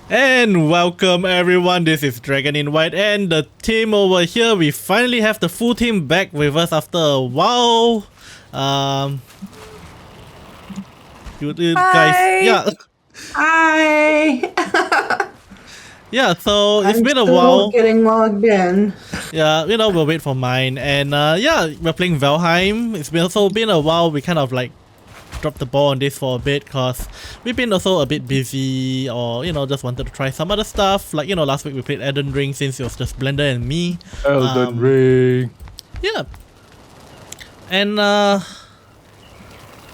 And welcome everyone, this is Dragon in White and the team over here. We finally have the full team back with us after a while. Um, you guys, Hi. yeah, Hi. yeah, so it's I'm been a still while. getting logged in. Yeah, we'll wait for mine. And yeah, we're playing Valheim. It's been also been a while. We kind of like dropped the ball on this for a bit because we've been also a bit busy, or just wanted to try some other stuff. Like last week we played Elden Ring since it was just Blender and me. Elden Ring. Yeah. And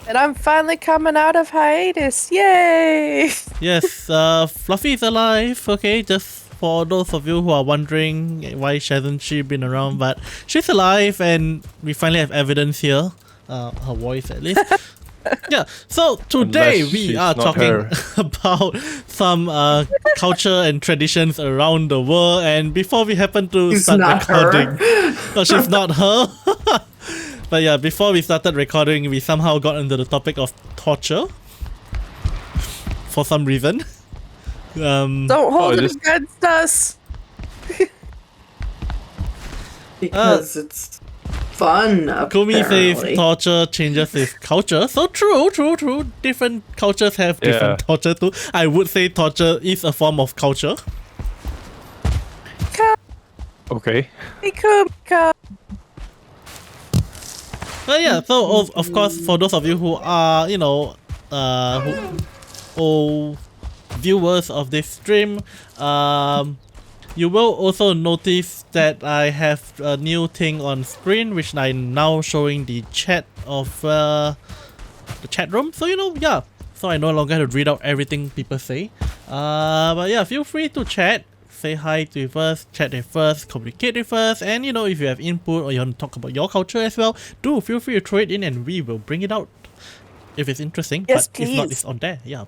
And I'm finally coming out of hiatus. Yay! yes, Fluffy is alive. Okay, just for those of you who are wondering why hasn't she been around, but she's alive, and we finally have evidence here. Her voice at least. Yeah, so today Unless we she's are not talking her. about some culture and traditions around the world. And before we happen to She's start not recording, her. no, she's not her. But yeah, before we started recording, we somehow got into the topic of torture for some reason. Don't hold it just- against us. Because it's fun. Kumi Apparently. says torture changes with culture. So true. Different cultures have different Yeah. torture too. I would say torture is a form of culture. Okay. Come. But yeah, so of course, for those of you who are, old viewers of this stream, you will also notice that I have a new thing on screen, which I'm now showing the chat of the chat room. So yeah. So I no longer have to read out everything people say. But yeah, feel free to chat. Say hi to us, chat with us, communicate with us, and if you have input or you want to talk about your culture as well, do feel free to throw it in and we will bring it out if it's interesting. Yes, but if not, please. it's on there. Yeah.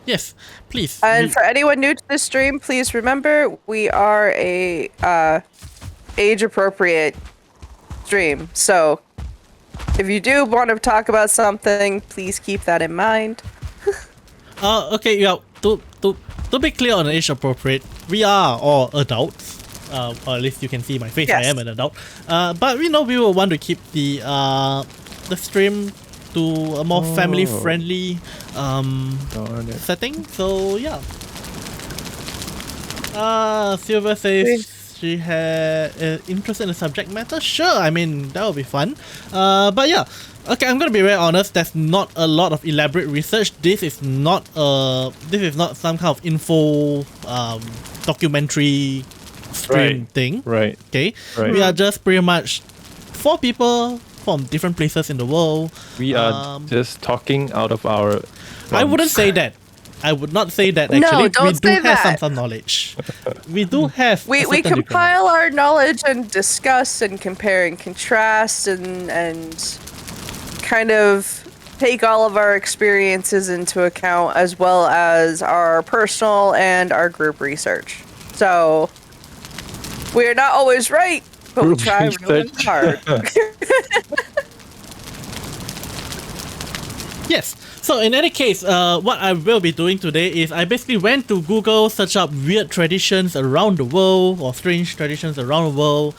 Yes, please. And for anyone new to the stream, please remember we are a age-appropriate stream. So if you do want to talk about something, please keep that in mind. Okay, yeah. To be clear on age appropriate, we are all adults. Or at least you can see my face. I Yes. am an adult. But we will want to keep the stream to a more family friendly Darn it. setting. So yeah. Silver says she had interest in the subject matter. Sure, I mean that would be fun. But yeah. Okay, I'm gonna be very honest. There's not a lot of elaborate research. This is not some kind of info documentary stream Right. thing. Right. Okay, Right. we are just pretty much 4 people from different places in the world. We are just talking out of our. I wouldn't say that. I would not say that No, actually. don't we do say have that. some knowledge. We do have. We a certain degree of compile our knowledge and discuss and compare and contrast and kind of take all of our experiences into account, as well as our personal and our group research. So we're not always right, but we Group try really research. hard. Yes. So in any case, what I will be doing today is I basically went to Google, search up weird traditions around the world or strange traditions around the world.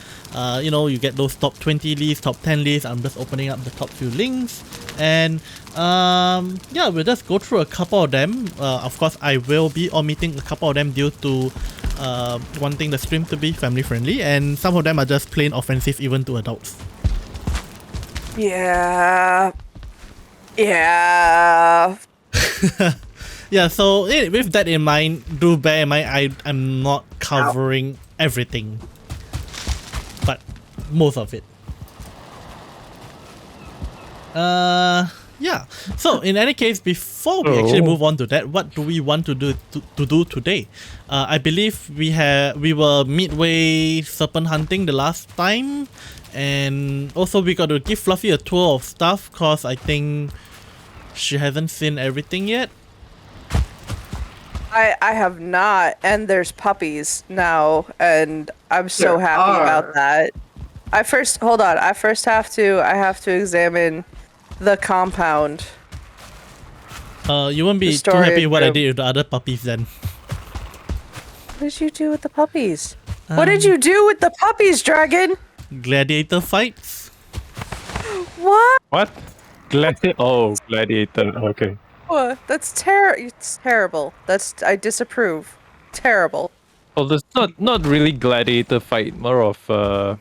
You get those top 20 lists, top 10 lists. I'm just opening up the top few links, and yeah, we'll just go through a couple of them. Of course, I will be omitting a couple of them due to wanting the stream to be family friendly, and some of them are just plain offensive even to adults. Yeah. Yeah. Yeah, so with that in mind, do bear in mind I'm not covering everything, but most of it. Yeah. So in any case, before we actually move on to that, what do we want to do today? I believe we were midway serpent hunting the last time, and also we got to give Fluffy a tour of stuff cause I think she hasn't seen everything yet. I have not, and there's puppies now, and I'm so There happy are. about that. I have to examine the compound. You won't be The too happy storage what I room. did with the other puppies then. What did you do with the puppies? What did you do with the puppies, Dragon? Gladiator fights. What? What? Gladiator. Okay. What? That's It's terrible. I disapprove. Terrible. Well, there's not really gladiator fight, more of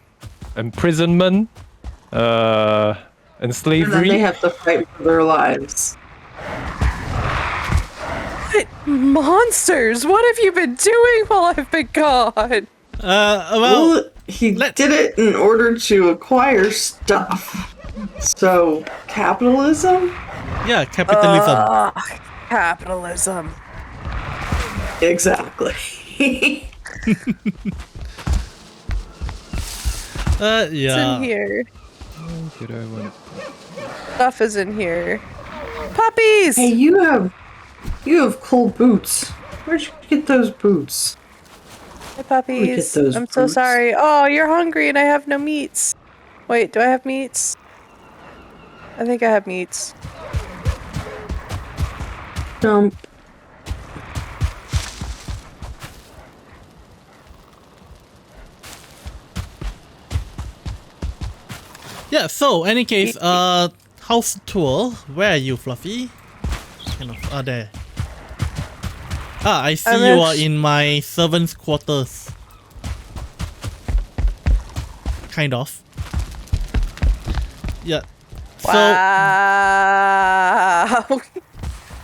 imprisonment, and And then slavery. they have to fight for their lives. What monsters? What have you been doing while I've been gone? Well, Well, he let- did it in order to acquire stuff. So, capitalism? yeah, capitalism. Capitalism. Exactly. It's Yeah. in here. Did I want? Stuff is in here. Puppies! Hey, you have cool boots. Where'd you get those boots? Hey, puppies. those I'm so boots. sorry. Oh, you're hungry and I have no meats. Wait, do I have meats? I think I have meats. Dump. Yeah, so any case, house tour. Where are you, Fluffy? Kind of, there. Ah, I see I'm you are act- in my servant's quarters. Kind of. Yeah. So, Wow.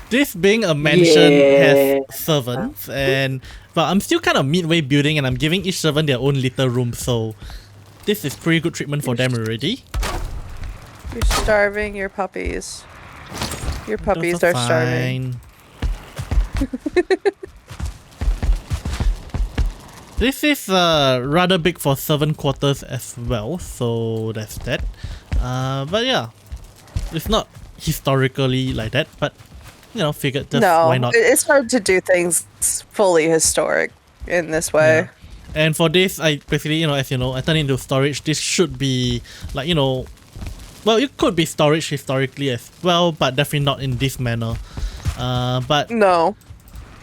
this being a mansion Yeah. has servants, and but I'm still kind of midway building, and I'm giving each servant their own little room, so this is pretty good treatment for them already. You're starving your puppies. Your puppies Those are starving. fine. This is rather big for servant quarters as well, so that's that. But yeah, it's not historically like that, but you know, figured just No, why not? it's hard to do things fully historic in this way. Yeah. And for this, I basically, you know, as you know, I turn it into storage. This should be like, you know, well, it could be storage historically as well, but definitely not in this manner. But No.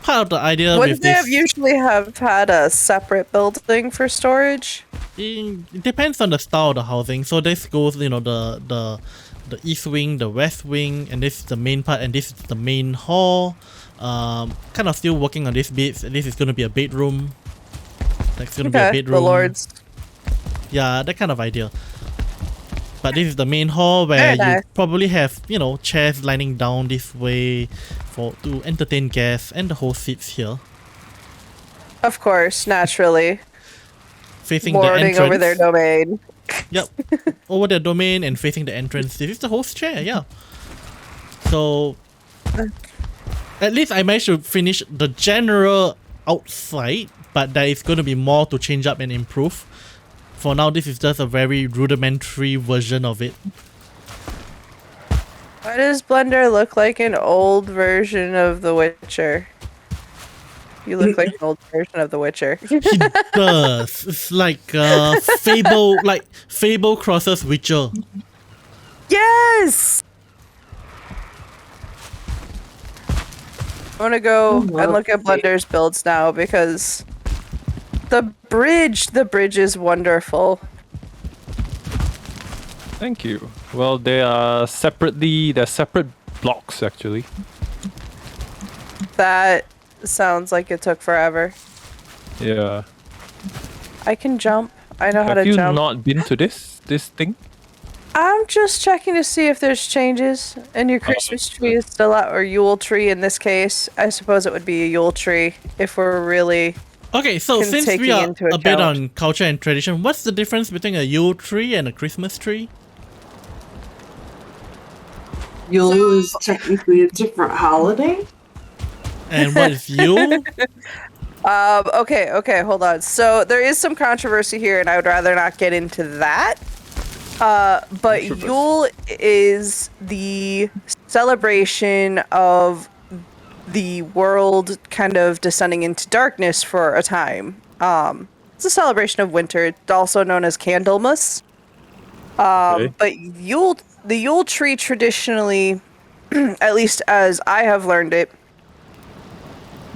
part of the idea Wouldn't with they have this, usually have had a separate building for storage? it depends on the style of the housing. So this goes, you know, the east wing, the west wing, and this is the main part, and this is the main hall. Kind of still working on this bit. This is gonna be a bedroom. That's gonna be a Okay, bedroom. the lords. Yeah, that kind of idea. But this is the main hall where Very you nice. probably have, you know, chairs lining down this way to entertain guests, and the whole seats here Of course, naturally. facing the Lording entrance. over their domain. Yep, over their domain and facing the entrance. This is the host chair, yeah. So at least I managed to finish the general outside, but there is going to be more to change up and improve. For now, this is just a very rudimentary version of it. Why does Blender look like an old version of The Witcher? You look like an old version of The Witcher. He does. It's like Fable crosses Witcher. Yes! I want to go and look at Blender's builds now because the bridge is wonderful. Thank you. Well, they're separate blocks actually. That sounds like it took forever. Yeah. I can jump. I know how Have to you jump. not been to this thing? I'm just checking to see if there's changes. And your Christmas tree is still out, or Yule tree in this case. I suppose it would be a Yule tree if we're really... Okay, so Can since take we it are into a bit account. on culture and tradition, what's the difference between a Yule tree and a Christmas tree? Yule is technically a different holiday. And what is Yule? Okay, hold on. So there is some controversy here, and I would rather not get into that. But Yule is the celebration of the world kind of descending into darkness for a time. It's a celebration of winter. It's also known as Candlemas. Okay. But the Yule tree traditionally at least as I have learned it,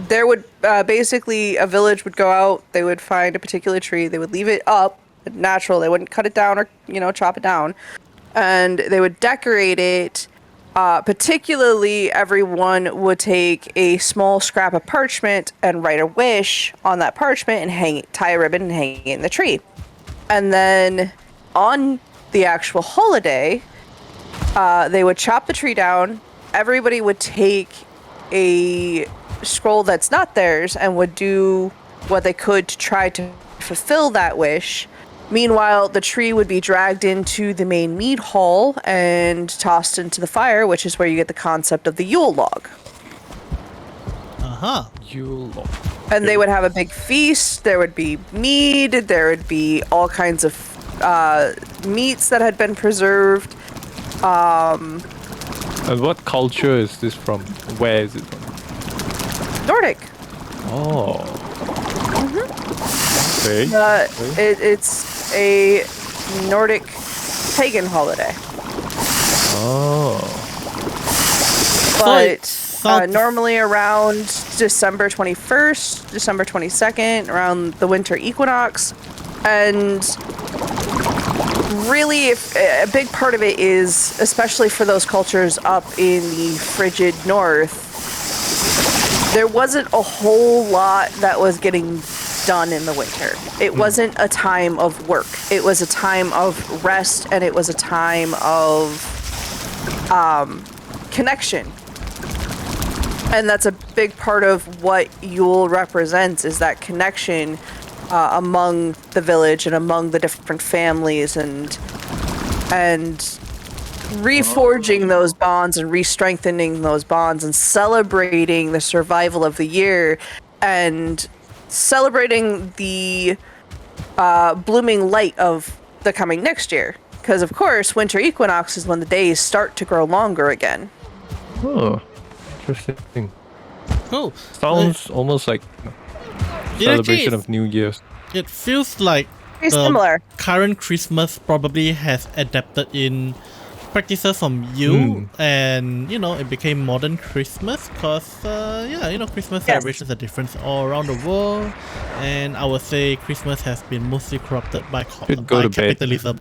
there would basically a village would go out, they would find a particular tree, they would leave it up, natural, they wouldn't cut it down or, chop it down, and they would decorate it. Particularly, everyone would take a small scrap of parchment and write a wish on that parchment and tie a ribbon and hang it in the tree. And then on the actual holiday, they would chop the tree down. Everybody would take a scroll that's not theirs and would do what they could to try to fulfill that wish. Meanwhile, the tree would be dragged into the main mead hall and tossed into the fire, which is where you get the concept of the Yule log. Uh-huh. Yule log. And they would have a big feast. There would be mead. There would be all kinds of meats that had been preserved. And what culture is this from? Where is it from? Nordic. Oh. Okay. It's a Nordic pagan holiday. Oh. But normally around December 21st, December 22nd, around the winter equinox. And really, a big part of it is, especially for those cultures up in the frigid north, there wasn't a whole lot that was getting done in the winter. It wasn't a time of work. It was a time of rest, and it was a time of connection. And that's a big part of what Yule represents, is that connection among the village and among the different families, and reforging those bonds and re-strengthening those bonds and celebrating the survival of the year and celebrating the blooming light of the coming next year. Because, of course, winter equinox is when the days start to grow longer again. Oh. Interesting. Cool. Sounds almost like celebration of New Year's. It feels like Very similar. current Christmas probably has adapted in practices from you, and it became modern Christmas because Christmas celebrations are different all around the world, and I would say Christmas has been mostly corrupted by capitalism.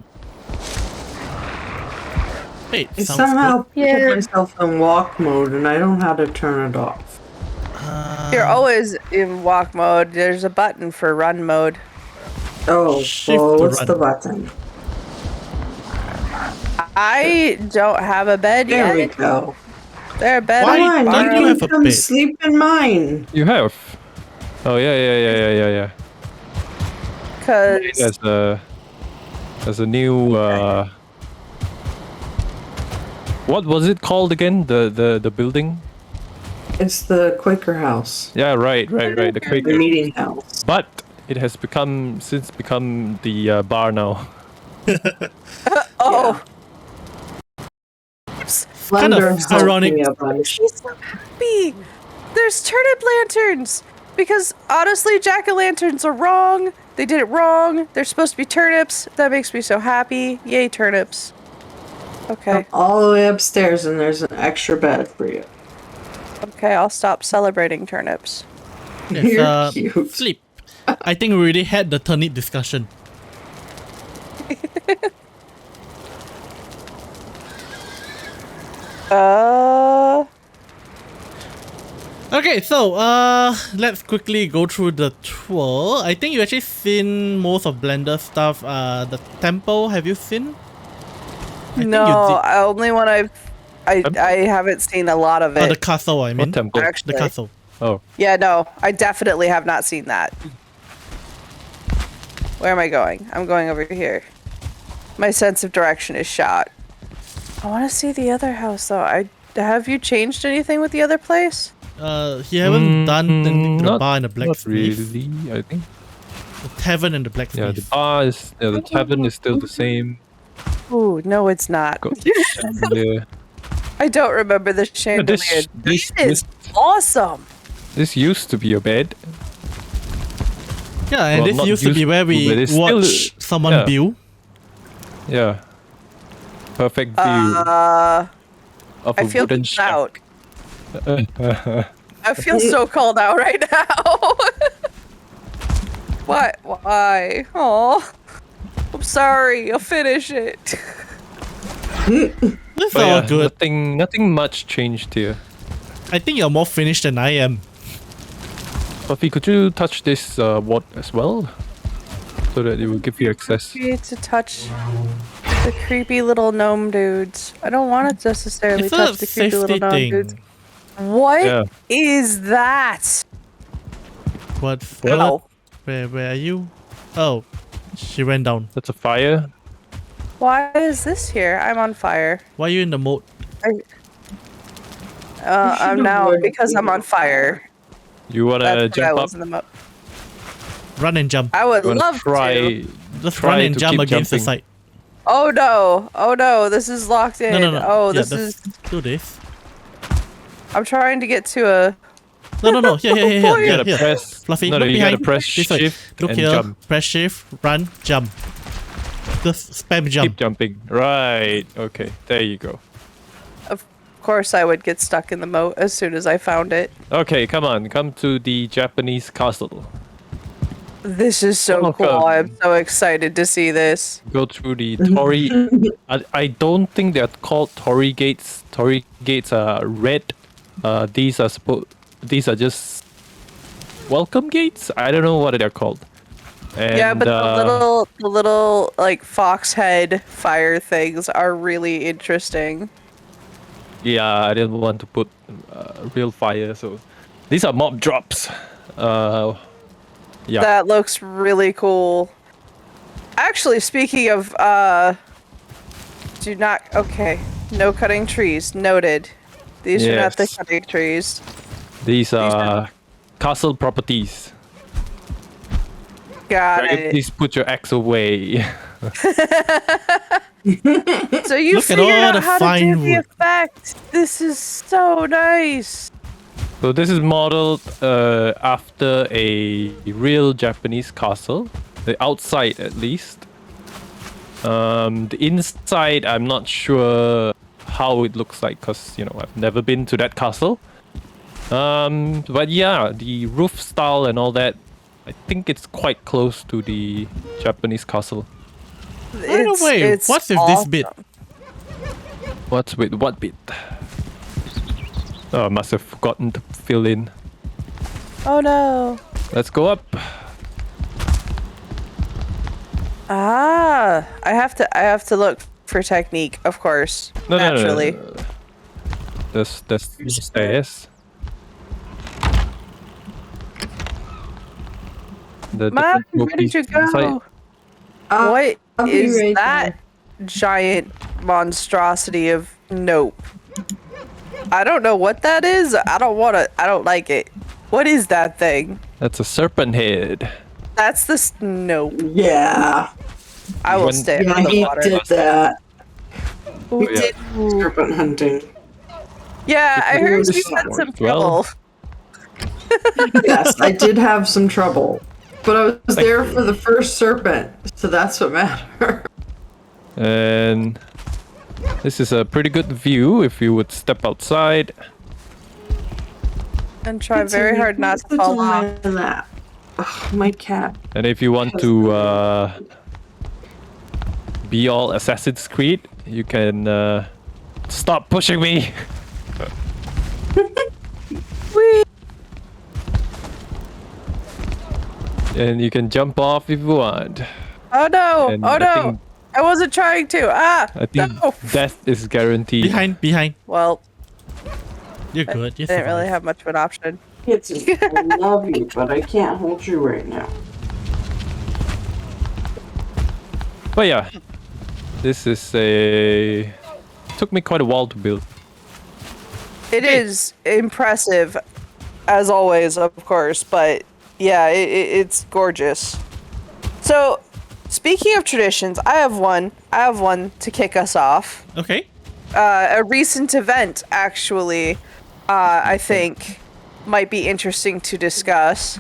Wait, I sounds somehow good. put myself in walk mode and I don't know how to turn it off. You're always in walk mode. There's a button for run mode. Oh, Shift well, to what's run. the button? I don't have a bed There yet. we go. There, bed. Why on don't fire. you have a come bed? sleep in mine? You have? Oh yeah. Because There's a new what was it called again? The building? It's the Quaker house. Yeah, right. The The Quaker. meeting house. But it has since become the bar now. oh, kind of Slender helped ironic. me a bunch. she's so happy. There's turnip lanterns. Because honestly, jack-o'-lanterns are wrong. They did it wrong. They're supposed to be turnips. That makes me so happy. Yay, turnips. Okay. All the way upstairs, and there's an extra bed for you. Okay, I'll stop celebrating turnips. Yes, You're cute. Sleep. I think we already had the turnip discussion. Okay, so let's quickly go through the tour. I think you actually seen most of Blender's stuff. The temple, have you seen? I think you No, did. only one I haven't seen a lot of Oh, it. the castle, I mean. What temple? The Actually. castle. Oh. Yeah, no, I definitely have not seen that. Where am I going? I'm going over here. My sense of direction is shot. I want to see the other house though. Have you changed anything with the other place? He haven't done anything to the bar and the Not blacksmith. really, I think. The tavern and the Yeah, blacksmith. the bar is the tavern is still the same. Ooh, no, it's not. Got the chandelier. I don't remember the Yeah, chandelier. this This is awesome. this used to be a bed. Yeah, and Well, this not used to be used where to, but we it's still- watch someone yeah. build. Yeah. Perfect view. of I a feel wooden called shack. out. I feel so called out right now. What? Why? Oh, I'm sorry. I'll finish it. That's But all yeah, good. nothing much changed here. I think you're more finished than I am. Buffy, could you touch this ward as well? So that it will give you access. Need to touch the creepy little gnome dudes. I don't want to necessarily It's a touch the creepy little safety gnome dudes. thing. What is Yeah. that? What? Ow. Where are you? Oh, she went down. That's a fire. Why is this here? I'm on fire. Why are you in the moat? I'm should've now run because I'm on fire. You wanna That's why I jump up? was in the Run and jump. I would You wanna love try? to. Just try run and to jump keep against the jumping. site. Oh no! Oh no! This is locked in. No. Oh, Yeah, this is. do this. I'm trying to get to a. No. Here. You gotta Here. press. Fluffy, no, look you gotta behind. press This way. shift Look and here. jump. Press shift, run, jump. Just spam jump. Keep jumping. Right. Okay. There you go. Of course, I would get stuck in the moat as soon as I found it. Okay, come on. Come to the Japanese castle. This is so Welcome. cool. I'm so excited to see this. Go through the Torii. I don't think they're called Torii gates. Torii gates are red. These are just welcome gates. I don't know what they're called. And, Yeah, but the little like fox head fire things are really interesting. yeah, I didn't want to put real fire, so these are mob drops. Yeah. That looks really cool. Actually, speaking of no cutting trees. Noted. These are not the Yes. cutting trees. These are castle properties. Got Dragon, it. please put your axe away. So you Look at figured all out the how to fine do the wood. effect. This is so nice. So this is modeled after a real Japanese castle, the outside at least. The inside, I'm not sure how it looks like because I've never been to that castle. But yeah, the roof style and all that, I think it's quite close to the Japanese castle. By the way, what's with this bit? What's with what bit? Oh, I must have forgotten to fill in. Oh no. Let's go up. Ah, I have to look for technique, of course. Naturally. No. There's stairs. The Mom, different ready to trophies inside. go. What I'll be is right that giant monstrosity of nope? I don't know what that is. I don't like it. What is that thing? That's a serpent head. That's the nope. Yeah. I will When- stay Yeah, on the he water. did that. Who yeah. did- Serpent hunting. Yeah, I heard you Well- had some trouble. Yes, I did have some trouble. But I was there for the first serpent, so that's what mattered. And this is a pretty good view if you would step outside. And try very hard not to fall off. my lap. Ugh, my cat. And if you want to be all Assassin's Creed, you can stop pushing me. Whee! And you can jump off if you want. Oh no! And Oh I no! think- I wasn't trying to. Ah! I think No. death is guaranteed. Behind. Well, You're good. You didn't really survived. have much of an option. It's I love you, but I can't hold you right now. But yeah, this is a. Took me quite a while to build. It is impressive, as always, of course, but yeah, it's gorgeous. So, speaking of traditions, I have one to kick us off. Okay. A recent event, actually, I think might be interesting to discuss.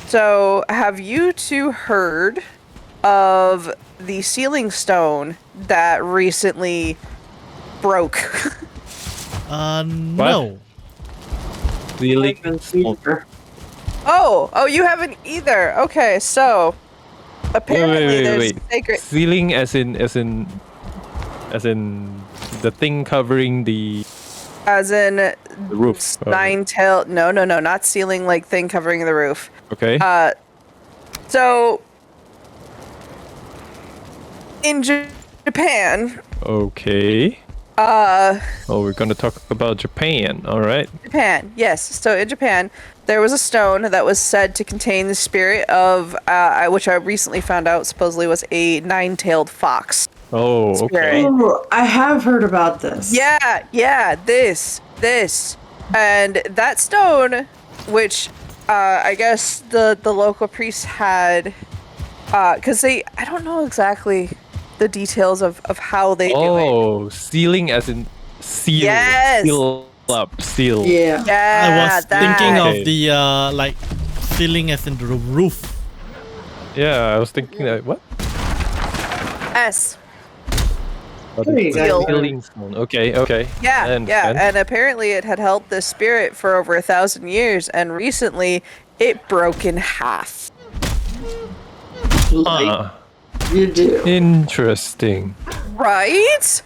So, have you two heard of the ceiling stone that recently broke? No. Sealing stone. Oh, you haven't either. Okay, so apparently there's sacred. Sealing as in the thing covering the As in roof. nine-tailed. No, not ceiling like thing covering the roof. Okay. So in Japan, Okay. Oh, we're gonna talk about Japan. All right. Japan, yes. So in Japan, there was a stone that was said to contain the spirit of, which I recently found out supposedly was a nine-tailed fox. Oh, okay. Spirit. Oh, I have heard about this. Yeah, this. And that stone, which I guess the local priests had, because I don't know exactly the details of how they do it. Oh, sealing as in seal. Yes. Seal up. Seal. Yeah. Yeah, I was thinking that. of the like ceiling as in the roof. Yeah, I was thinking that. What? S. Oh, There you the go. sealing stone. Okay. I Yeah, understand. and apparently it had held this spirit for over 1,000 years, and recently it broke in half. Like Huh. you do. Interesting. Right?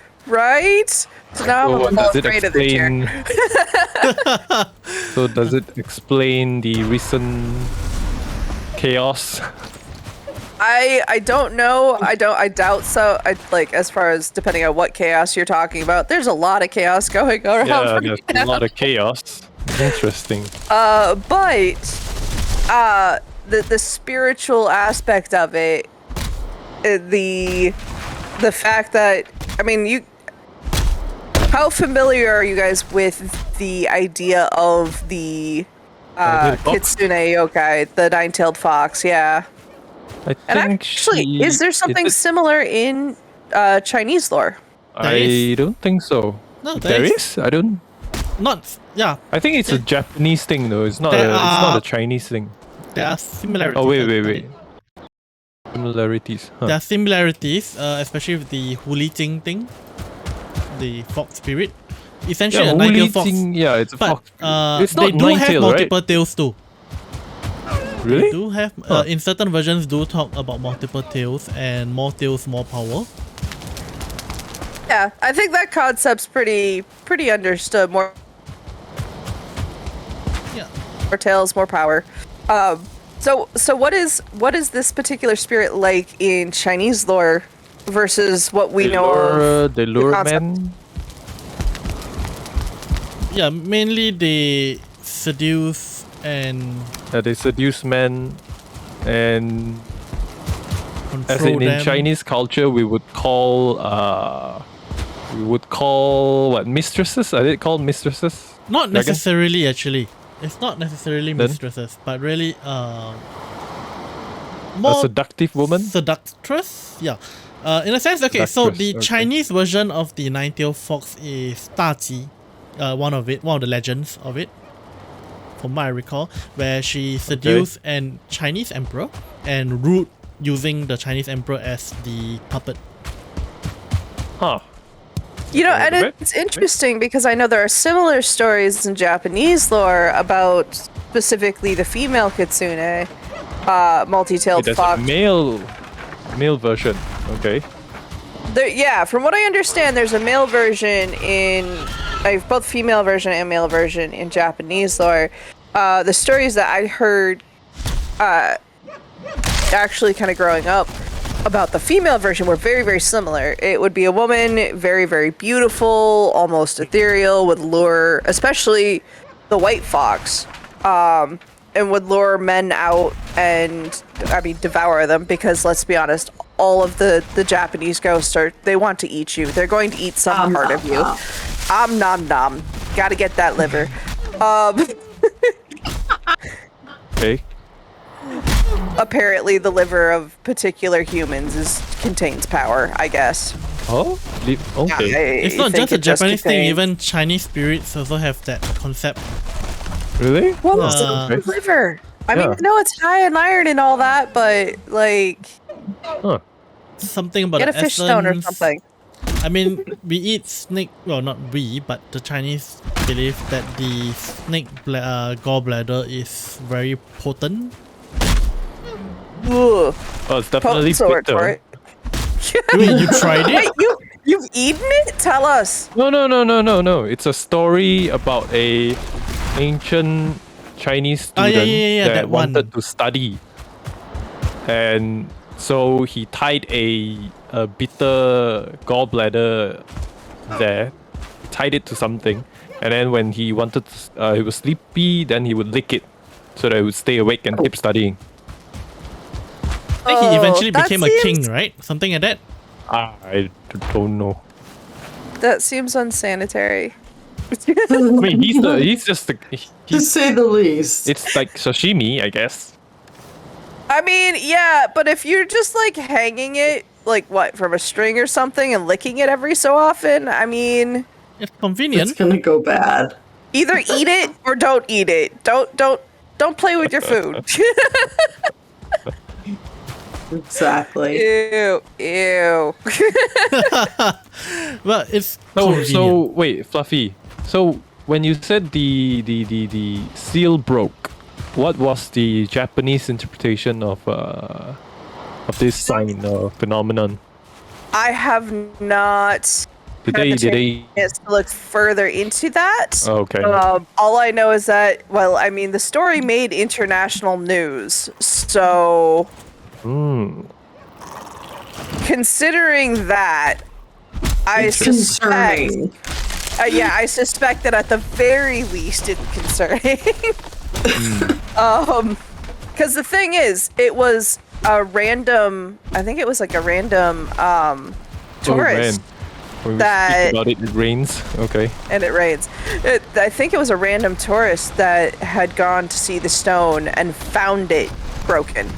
So now So I'm what all does it afraid of the chair. explain? So does it explain the recent chaos? I don't know. I doubt so. I like as far as depending on what chaos you're talking about. There's a lot of chaos going around. Yeah, right there's now. a lot of chaos. Interesting. But the spiritual aspect of it, the fact that how familiar are you guys with the idea of the Nine-tailed fox? kitsune yokai, the nine-tailed fox? Yeah. I And think actually, is there something similar in Chinese lore? There is. I don't think so. No, There is? I don't. Not. Yeah, I think it's a Japanese thing though. It's not. There It's not are- a Chinese thing. there are similarities. Oh wait. right? Similarities. Huh. There are similarities, especially with the Hulijing thing, the fox spirit. Essentially, Yeah, a nine-tailed Wuli fox. Jing- yeah, it's a But fox. It's they not do have nine-tailed, multiple tails too. right? Really? They do have in certain versions do talk about multiple tails and more tails, more power. Yeah, I think that concept's pretty understood. More Yeah. tails, more power. So what is this particular spirit like in Chinese lore versus what we know of? The lure concept. men. Yeah, mainly they seduce and They seduce men, and as control in them. Chinese culture, we would call what, mistresses? Are they called mistresses? Not Dragon? necessarily, actually. It's not necessarily Then? mistresses, but really A more seductive woman. seductress. Yeah. In a sense, okay. So Seductress, the okay. Chinese version of the nine-tailed fox is Daji, one of the legends of it, from what I recall, where she seduced an Chinese emperor and ruled using the Chinese emperor as the puppet. Huh. You know, and Right. it's interesting because I know there are similar stories in Japanese lore about specifically the female kitsune, multi-tailed There's a fox. male version. Okay. Yeah, from what I understand, there's a male version both female version and male version in Japanese lore. The stories that I heard, actually kind of growing up, about the female version were very, very similar. It would be a woman, very, very beautiful, almost ethereal, would lure, especially the white fox, and would lure men out and, devour them, because let's be honest, all of the Japanese ghosts they want to eat you. They're going to eat some part of you. Nom nom. Gotta get that liver. Okay. Apparently the liver of particular humans contains power, I guess. Oh. Okay. It's not just a Japanese thing. Even Chinese spirits also have that concept. Really? What Uh, is the liver? I mean, Yeah. I know it's high in iron and all that, but like, Huh. Something about get a the fish stone or essence. something. I mean, we eat snake. Well, not we, but the Chinese believe that the snake gallbladder is very potent. Ugh. Oh, it's definitely Potent sword bitter. for it. Wait, you tried Wait, it? you've eaten it? Tell us. No. It's a story about a ancient Chinese Ah, student yeah, that one. wanted to study, and so he tied a bitter gallbladder there, tied it to something, and then when he wanted, he was sleepy, then he would lick it, so that he would stay awake and keep studying. I think he eventually that became a king, seems- right? Something like that. I don't know. That seems unsanitary. I mean, he's just To he's, say the least. it's like sashimi, I guess. I mean, yeah, but if you're just like hanging it, like what, from a string or something and licking it every so often, I mean, It's convenient. It's gonna go bad. either eat it or don't eat it. Don't play with your food. Exactly. Ew, ew. Well, it's So convenient. wait, Fluffy. So when you said the seal broke, what was the Japanese interpretation of this sign or phenomenon? I have not Did had they the did they? chance to look further into that. Okay. All I know is that, well, I mean, the story made international news, so considering that, I suspect, Concerning. I suspect that at the very least it's concerning. Because the thing is, it was a random, I think it was like a random tourist. When we that- speak about it, it rains. Okay. And it rains. I think it was a random tourist that had gone to see the stone and found it broken.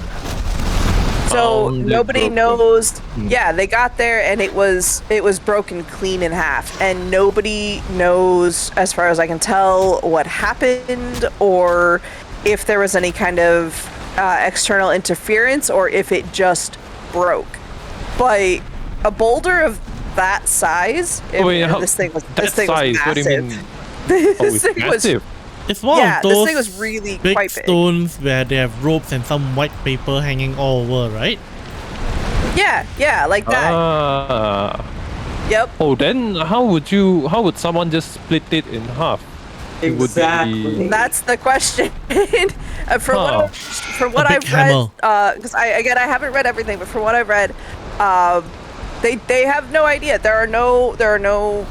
So Found it nobody broken. knows. Yeah, they got there and it was broken clean in half, and nobody knows, as far as I can tell, what happened or if there was any kind of external interference or if it just broke. But a boulder of that size, this thing was size? massive. What do you mean? This Oh, it's thing was massive. It's one yeah, of this those thing was really big quite big. stones where they have ropes and some white paper hanging all over, right? Yeah, like that. Ah. Yep. Oh, then how would someone just split it in half? It would be- Exactly. That's the question. From what A I've big hammer. read, because I haven't read everything, but from what I've read, they have no idea. There are no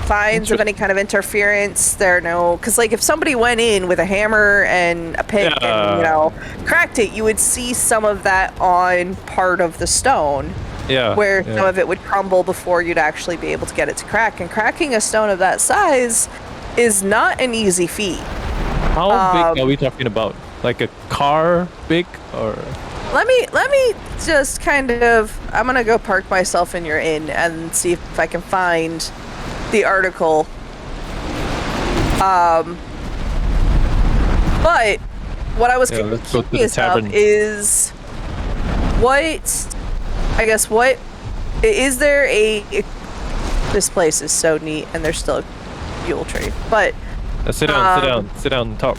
signs of any kind of interference. There are no, because like if somebody went in with a hammer and a pick and cracked it, you would see some of that on part of the stone. Yeah. Where yeah. some of it would crumble before you'd actually be able to get it to crack. And cracking a stone of that size is not an easy feat. How big are we talking about? Like a car big or? Let me just kind of, I'm gonna go park myself in your inn and see if I can find the article. But what I was Yeah, let's go to the curious of tavern. is what is there a this place is so neat and there's still a fuel tree, but Sit down and talk.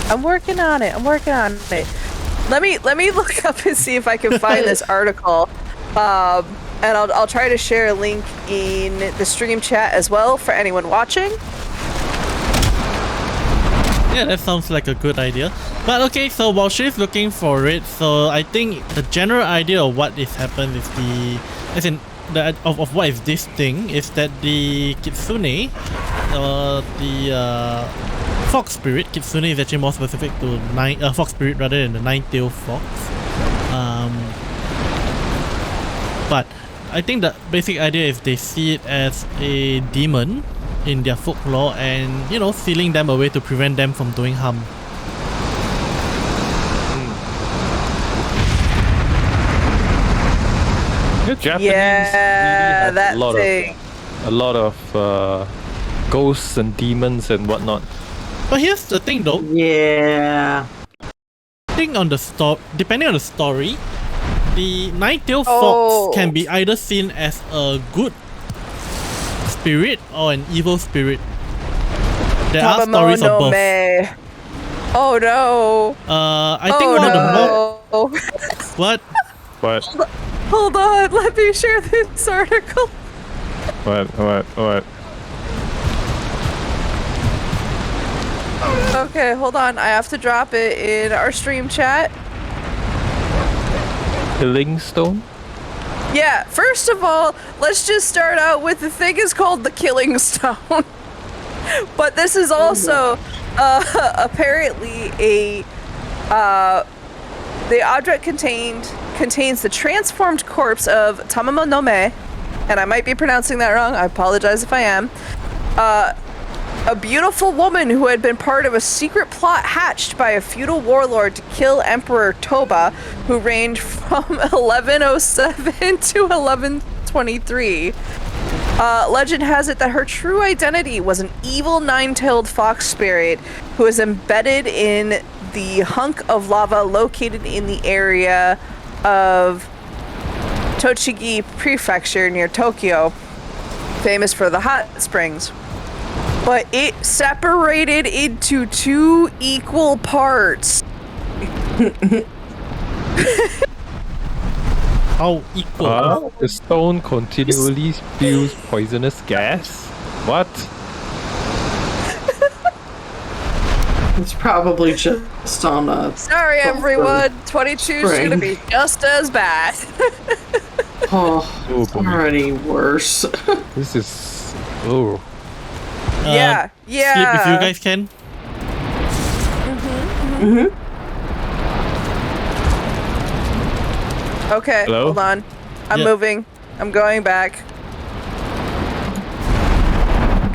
I'm working on it. Let me look up and see if I can find this article. And I'll try to share a link in the stream chat as well for anyone watching. Yeah, that sounds like a good idea. But okay, so while she's looking for it, so I think the general idea of what is happened is of what is this thing is that the kitsune, the fox spirit, kitsune is actually more specific to fox spirit rather than the nine-tailed fox. But I think the basic idea is they see it as a demon in their folklore and, sealing them away to prevent them from doing harm. The Japanese Yeah, really that have thing. a lot of ghosts and demons and whatnot. But here's the thing though, Yeah. depending on the story, the nine-tailed Oh. fox can be either seen as a good spirit or an evil spirit? There are Tamamo stories of no both. me. Oh no. I think one of the more no. what? What? Hold on, let me share this article. What? Okay, hold on. I have to drop it in our stream chat. Killing Stone? Yeah, first of all, let's just start out with the thing is called the Killing Stone. But this is also apparently the object contains the transformed corpse of Tamamo no Me, and I might be pronouncing that wrong. I apologize if I am. A beautiful woman who had been part of a secret plot hatched by a feudal warlord to kill Emperor Toba, who reigned from 1107 to 1123. Legend has it that her true identity was an evil nine-tailed fox spirit who is embedded in the hunk of lava located in the area of Tochigi Prefecture near Tokyo, famous for the hot springs. But it separated into two equal parts. How equal? The stone continually spews poisonous gas? What? It's probably just on a. Sorry, everyone. 22 is Spring. gonna be just as bad. Oh, Oh, it's boy. already worse. This is... Oh. Yeah. Sleep if you guys can. Okay, Hello? hold on. I'm Yeah. moving. I'm going back.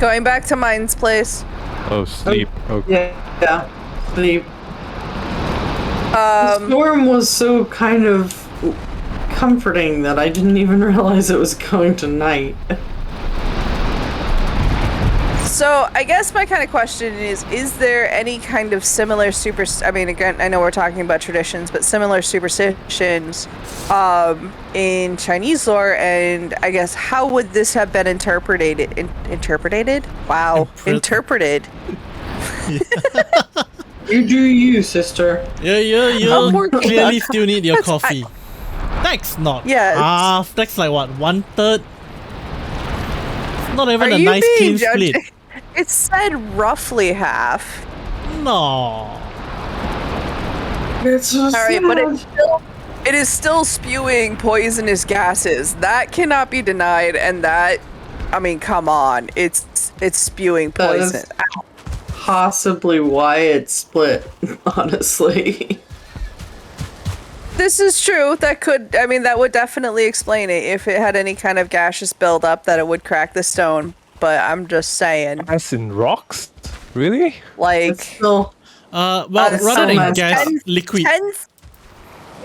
Going back to Mine's place. Oh, sleep. Okay. Yeah. The storm was so kind of comforting that I didn't even realize it was going to night. So I guess my kind of question is there any kind of similar I mean, again, I know we're talking about traditions, but similar superstitions in Chinese lore, and I guess how would this have been interpreted? Wow. Interpreted. You do you, sister. You I'm working clearly on- still need your That's- coffee. That's not Yeah, it's- half. That's like what, 1/3? It's not even Are a you nice being clean split. judged? It said roughly half. No. It's just All right, but it is still spewing poisonous gases. That cannot be denied, and that, I mean, come on, it's spewing That is- poison. possibly why it split, honestly. This is true. That would definitely explain it if it had any kind of gaseous buildup that it would crack the stone. But I'm just saying, As in rocks? Really? like, It's still Well, That's rather so than messed gas, up. liquid. 10th?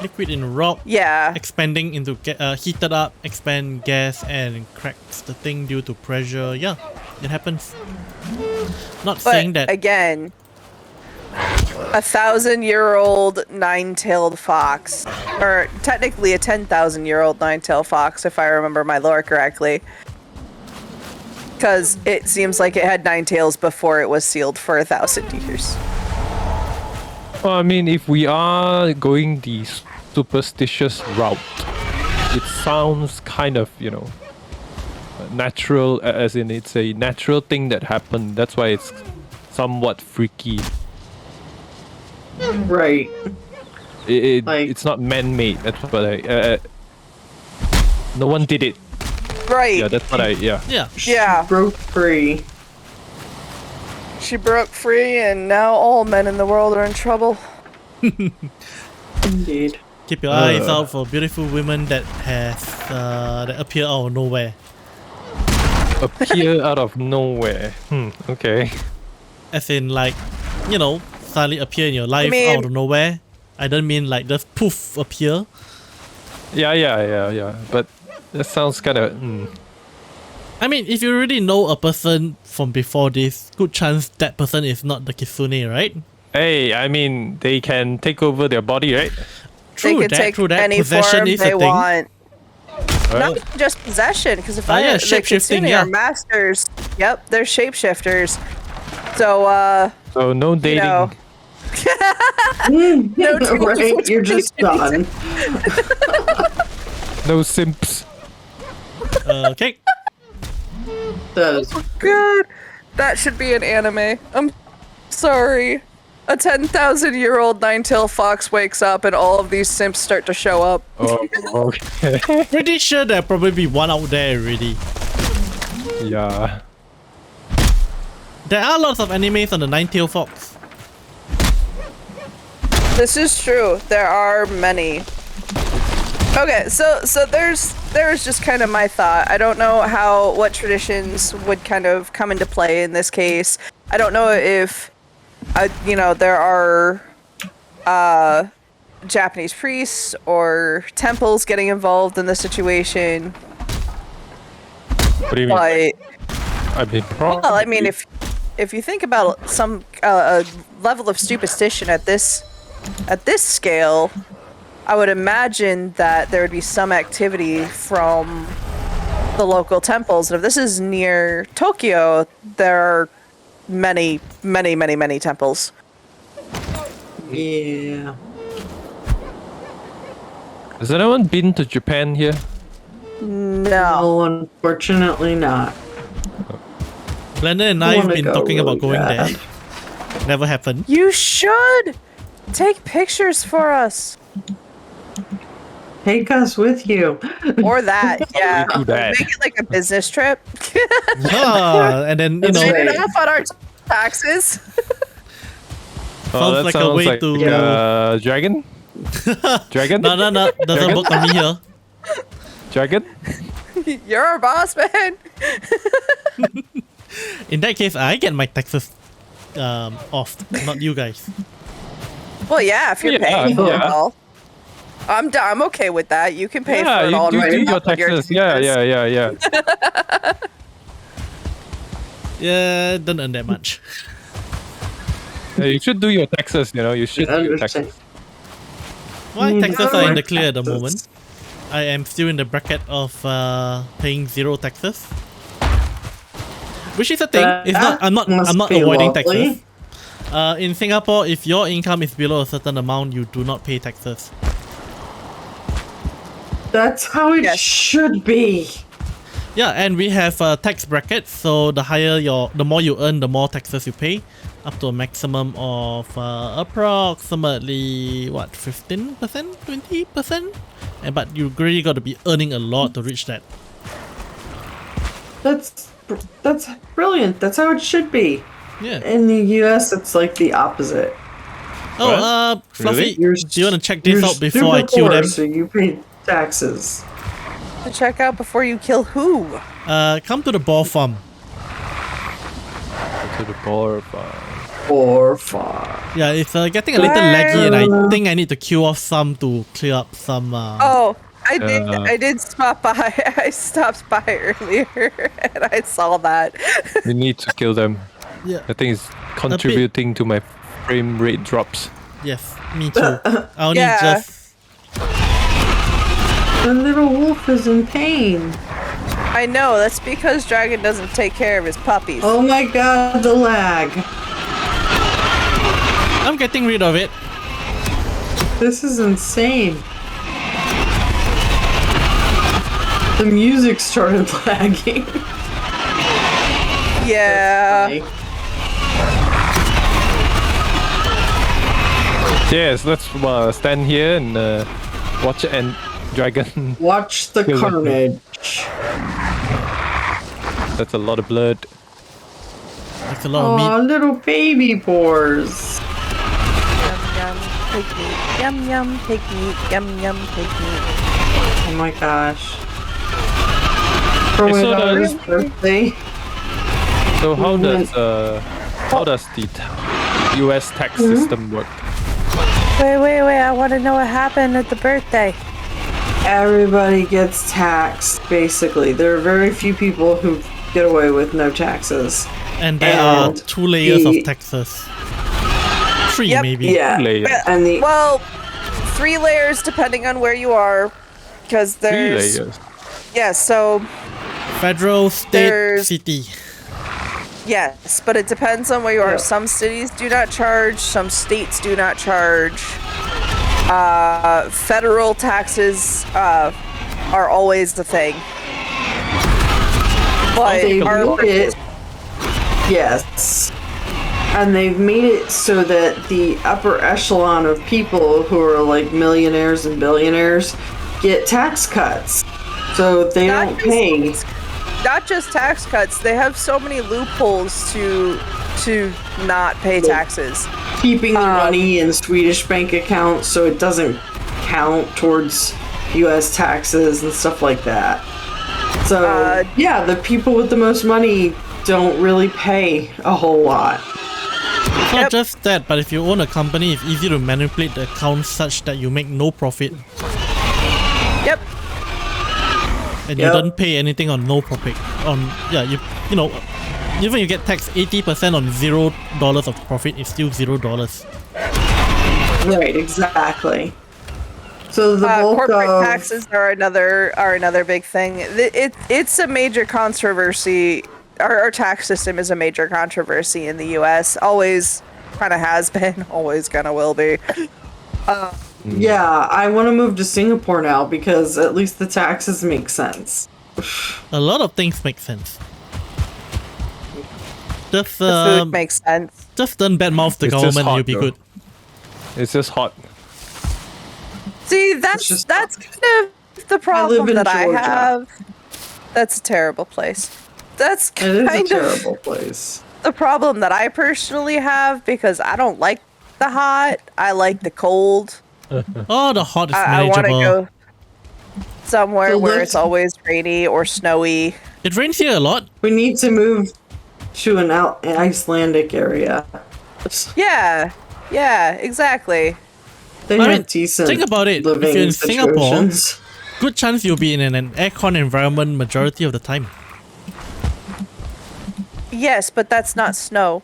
Liquid in rock, Yeah. expanding into heated up, expand gas and cracks the thing due to pressure. Yeah, it happens. Not saying But that. again, 1,000-year-old nine-tailed fox, or technically a 10,000-year-old nine-tailed fox, if I remember my lore correctly. Because it seems like it had 9 tails before it was sealed for 1,000 years. Well, I mean, if we are going the superstitious route, it sounds kind of, natural, as in it's a natural thing that happened. That's why it's somewhat freaky. right. It's not man-made. That's what no one did it. Right. Yeah, that's what Yeah. Yeah. Broke free. She broke free, and now all men in the world are in trouble. Indeed. Keep your eyes out for beautiful women that appear out of nowhere. Appear out of nowhere. Okay. As in, like, suddenly appear in your life mean- out of nowhere. I don't mean like just poof appear. Yeah. But that sounds kind of. I mean, if you already know a person from before this, good chance that person is not the Kitsune, right? Hey, I mean, they can take over their body, right? True they can that, take true that. any Possession form is they a thing. want. Not even just possession, because if yeah, the shape-shifting, Kitsune yeah. are masters. Yep, they're shapeshifters. So, So no you dating. know, Right? You're just done. No simps. Okay. Does. God, that should be an anime. I'm sorry. A 10,000-year-old nine-tailed fox wakes up and all of these simps start to show up. Oh, okay. Pretty sure there'll probably be one out there already. Yeah. There are lots of animes on the Nine-Tailed Fox. This is true. There are many. Okay, so there's just kind of my thought. I don't know what traditions would kind of come into play in this case. I don't know if there are Japanese priests or temples getting involved in the situation. What do you mean? But I mean, probably. well, I mean, if you think about some level of superstition at this scale, I would imagine that there would be some activity from the local temples. And if this is near Tokyo, there are many, many, many, many temples. Yeah. Has anyone been to Japan here? No. No, unfortunately not. Glenda and I I have wanna been go talking about really going bad. there. Never happened. You should take pictures for us. Take us with you. Or that, yeah. do that? Make it like a business trip. Yeah, and then, you That's know, right. Pay it off on our taxes. Sounds like a way to- dragon? Dragon? no, doesn't Dragon? work on me here. Dragon? You're our boss, man. In that case, I get my taxes off, not you guys. Well, yeah, if you're Yeah, paying for it yeah. all. I'm okay with that. You can pay Yeah, for it all. you right do off your of taxes. Yeah. Yeah, don't earn that much. Yeah, you should do your taxes, you should do your Understand. taxes. My Mm, taxes are in the my clear at the taxes. moment. I am still in the bracket of paying 0 taxes. Which is a thing. It's not. I'm not Must be avoiding lovely. taxes. In Singapore, if your income is below a certain amount, you do not pay taxes. That's how it Yes. should be. Yeah, and we have tax brackets. So the more you earn, the more taxes you pay, up to a maximum of approximately 15%, 20%. But you really got to be earning a lot to reach that. That's brilliant. That's how it should be. Yeah. In the US, it's like the opposite. Oh, Fluffy, Really? do you want to check this You're out before I super kill poor, them? So you pay taxes. To check out before you kill who? Come to the ball farm. To the bar. Or far. Yeah, it's getting a little laggy, and I think I need to kill off some to clear up some. Oh, I did. Uh. I did stop by. I stopped by earlier, and I saw that. You need to kill them. Yeah. I think it's contributing to my frame rate drops. Yes, me too. I only Yeah. just. The little wolf is in pain. I know. That's because Dragon doesn't take care of his puppies. Oh my god, the lag. I'm getting rid of it. This is insane. The music started lagging. Yeah. Yes, let's stand here and watch and dragon. Watch the Kill them. carnage. That's a lot of blood. It's a lot of Aw, meat. little baby pores. Yum yum, take meat. Yum yum, take meat. Yum yum, take meat. Oh my gosh. For Okay, my so daughter's birthday. So how does the U.S. tax system work? Wait! I want to know what happened at the birthday. Everybody gets taxed, basically. There are very few people who get away with no taxes. And there are And 2 layers the- of taxes. 3 Yep. maybe. Yeah. Layers. And the Well, 3 layers depending on where you are, because 3 there's layers. Yeah, so Federal, state, There's- city. yes, but it depends on where you are. Yeah. Some cities do not charge, some states do not charge. Federal taxes are always the thing. But They our made it. Yes. And they've made it so that the upper echelon of people who are like millionaires and billionaires get tax cuts. So they Not don't just- pay. not just tax cuts, they have so many loopholes to not pay taxes. Keeping the money in Swedish bank accounts so it doesn't count towards US taxes and stuff like that. So, yeah, the people with the most money don't really pay a whole lot. It's not just that, but if you own a company, it's easy to manipulate the accounts such that you make no profit Yep. and Yep. you don't pay anything on no profit. You know, even you get taxed 80% on $0 of profit, it's still $0. Right, exactly. So the bulk Corporate of taxes are another big thing. It's a major controversy. Our tax system is a major controversy in the U.S. Always kind of has been. Always gonna will be. yeah, I want to move to Singapore now because at least the taxes make sense. A lot of things make sense. Just The food makes sense. just don't badmouth the It's just government, hot, you'll be though. good. It's just hot. See, that's just- kind of the problem in that I Georgia. have. That's a terrible place. That's It is a kind of terrible place. the problem that I personally have because I don't like the hot. I like the cold. Oh, the hot is I want to manageable. go somewhere So where let's- it's always rainy or snowy. It rains here a lot. We need to move to an Icelandic area. Yeah, yeah, exactly. They I have mean, decent think about it. If living you're in Singapore, situations. Good chance you'll be in an aircon environment majority of the time. Yes, but that's not snow.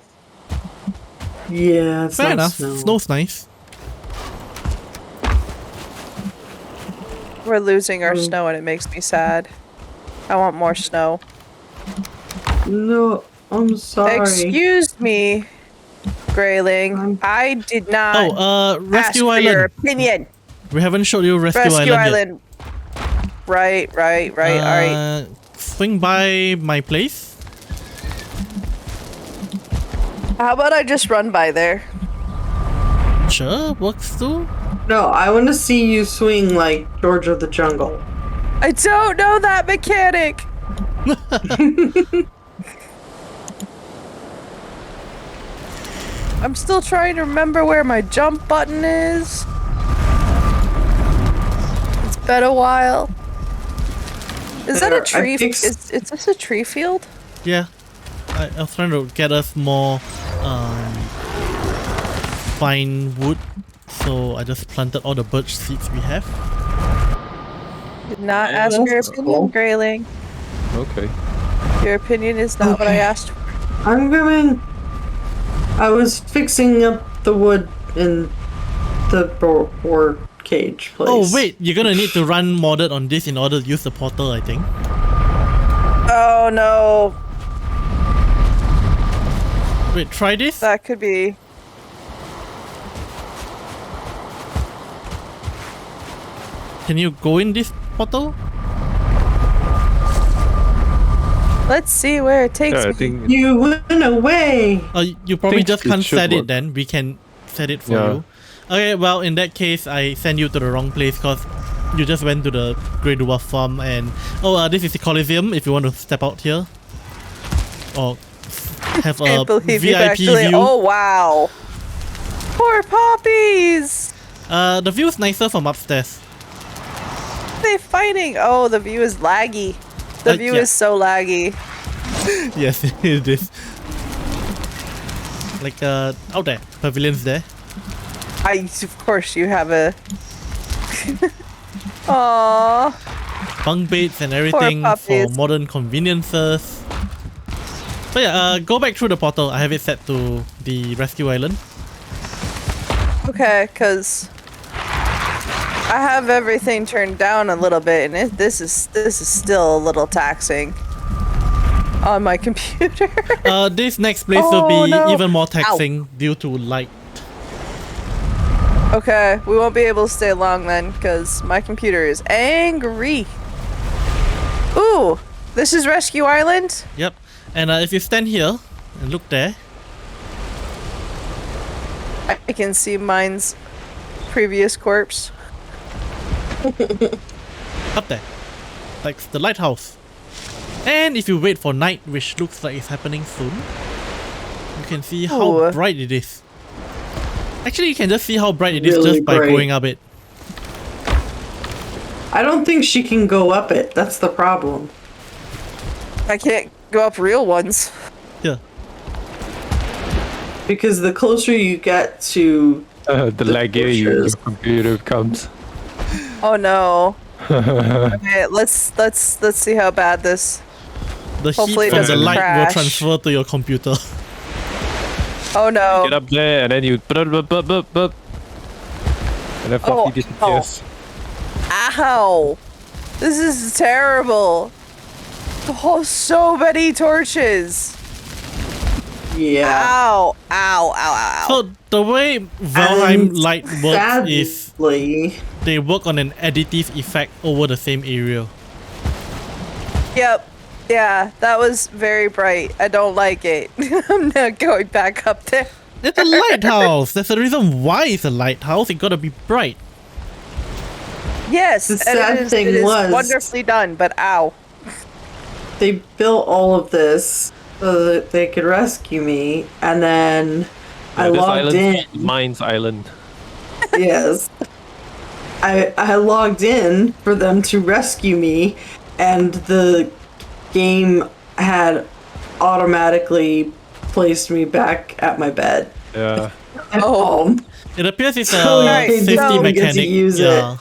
Yeah, it's Fair not enough. snow. Snow's nice. We're losing our snow and it makes me sad. I want more snow. No, I'm sorry. Excuse me, Grayling. I did not Oh, ask Rescue for your Island. opinion. We haven't showed you Rescue, Rescue Island, Island. Right, yet. alright. Swing by my place. How about I just run by there? Sure, works too. No, I want to see you swing like George of the Jungle. I don't know that mechanic. I'm still trying to remember where my jump button is. It's been a while. Is that a There, I tree? fixed- Is this a tree field? Yeah. I was trying to get us more fine wood, so I just planted all the birch seeds we have. Did not Yeah, ask your that's opinion, cool. Grayling. Okay. Your opinion is not what I Okay. asked for. I'm going. I was fixing up the wood in the board cage place. Oh wait, you're gonna need to run modded on this in order to use the portal, I think. Oh no, Wait, try this? that could be. Can you go in this portal? Let's see where it takes Yeah, I me. think You went away. You probably think just it can't should set work. it then. We can set it for Yeah. you. Okay, well, in that case, I send you to the wrong place because you just went to the Grey Dwarf farm and... Oh, this is the Coliseum if you want to step out here. Or have a Can't believe you've VIP actually. view. Oh wow, poor poppies. The view is nicer from upstairs. They fighting? Oh, the view is laggy. The view yeah. is so laggy. Yes, it is. Like, out there. Pavilions there. Of course, you have a. Aww. Bunk beds and everything for puppies. modern conveniences. But yeah, go back through the portal. I have it set to the Rescue Island. Okay, cause I have everything turned down a little bit, and this is still a little taxing on my computer. This next place will be no. even more taxing due to light. Okay, we won't be able to stay long then, because my computer is angry. Ooh, this is Rescue Island? Yep. And if you stand here and look there, I can see mine's previous corpse. up there, like the lighthouse. And if you wait for night, which looks like it's happening soon, you can see how Ooh. bright it is. Actually, you can just see how bright it is Really just by bright. going up it. I don't think she can go up it. That's the problem. I can't go up real ones. Here. Because the closer you get to The laggier your bushes. computer becomes. Oh no. Okay, let's see how bad this. The Hopefully heat it from the doesn't light will crash. transfer to your computer. Oh no. Get up there and then you and then Fluffy Oh, disappears. Ow! This is terrible. Oh, so many torches. yeah. Ow! Ow! Ow! Ow! So the way Valheim And light works is Sadly, they work on an additive effect over the same area. Yep. Yeah, that was very bright. I don't like it. I'm not going back up there. It's a lighthouse. There's a reason why it's a lighthouse. It gotta be bright. Yes, The and sad thing it is was- wonderfully done, but ow. they built all of this so that they could rescue me, and then I This logged island's in. Mine's Island. Yes. I logged in for them to rescue me, and the game had automatically placed me back at my bed Yeah. at Oh. home. It appears it's So a I safety don't get to mechanic. use yeah.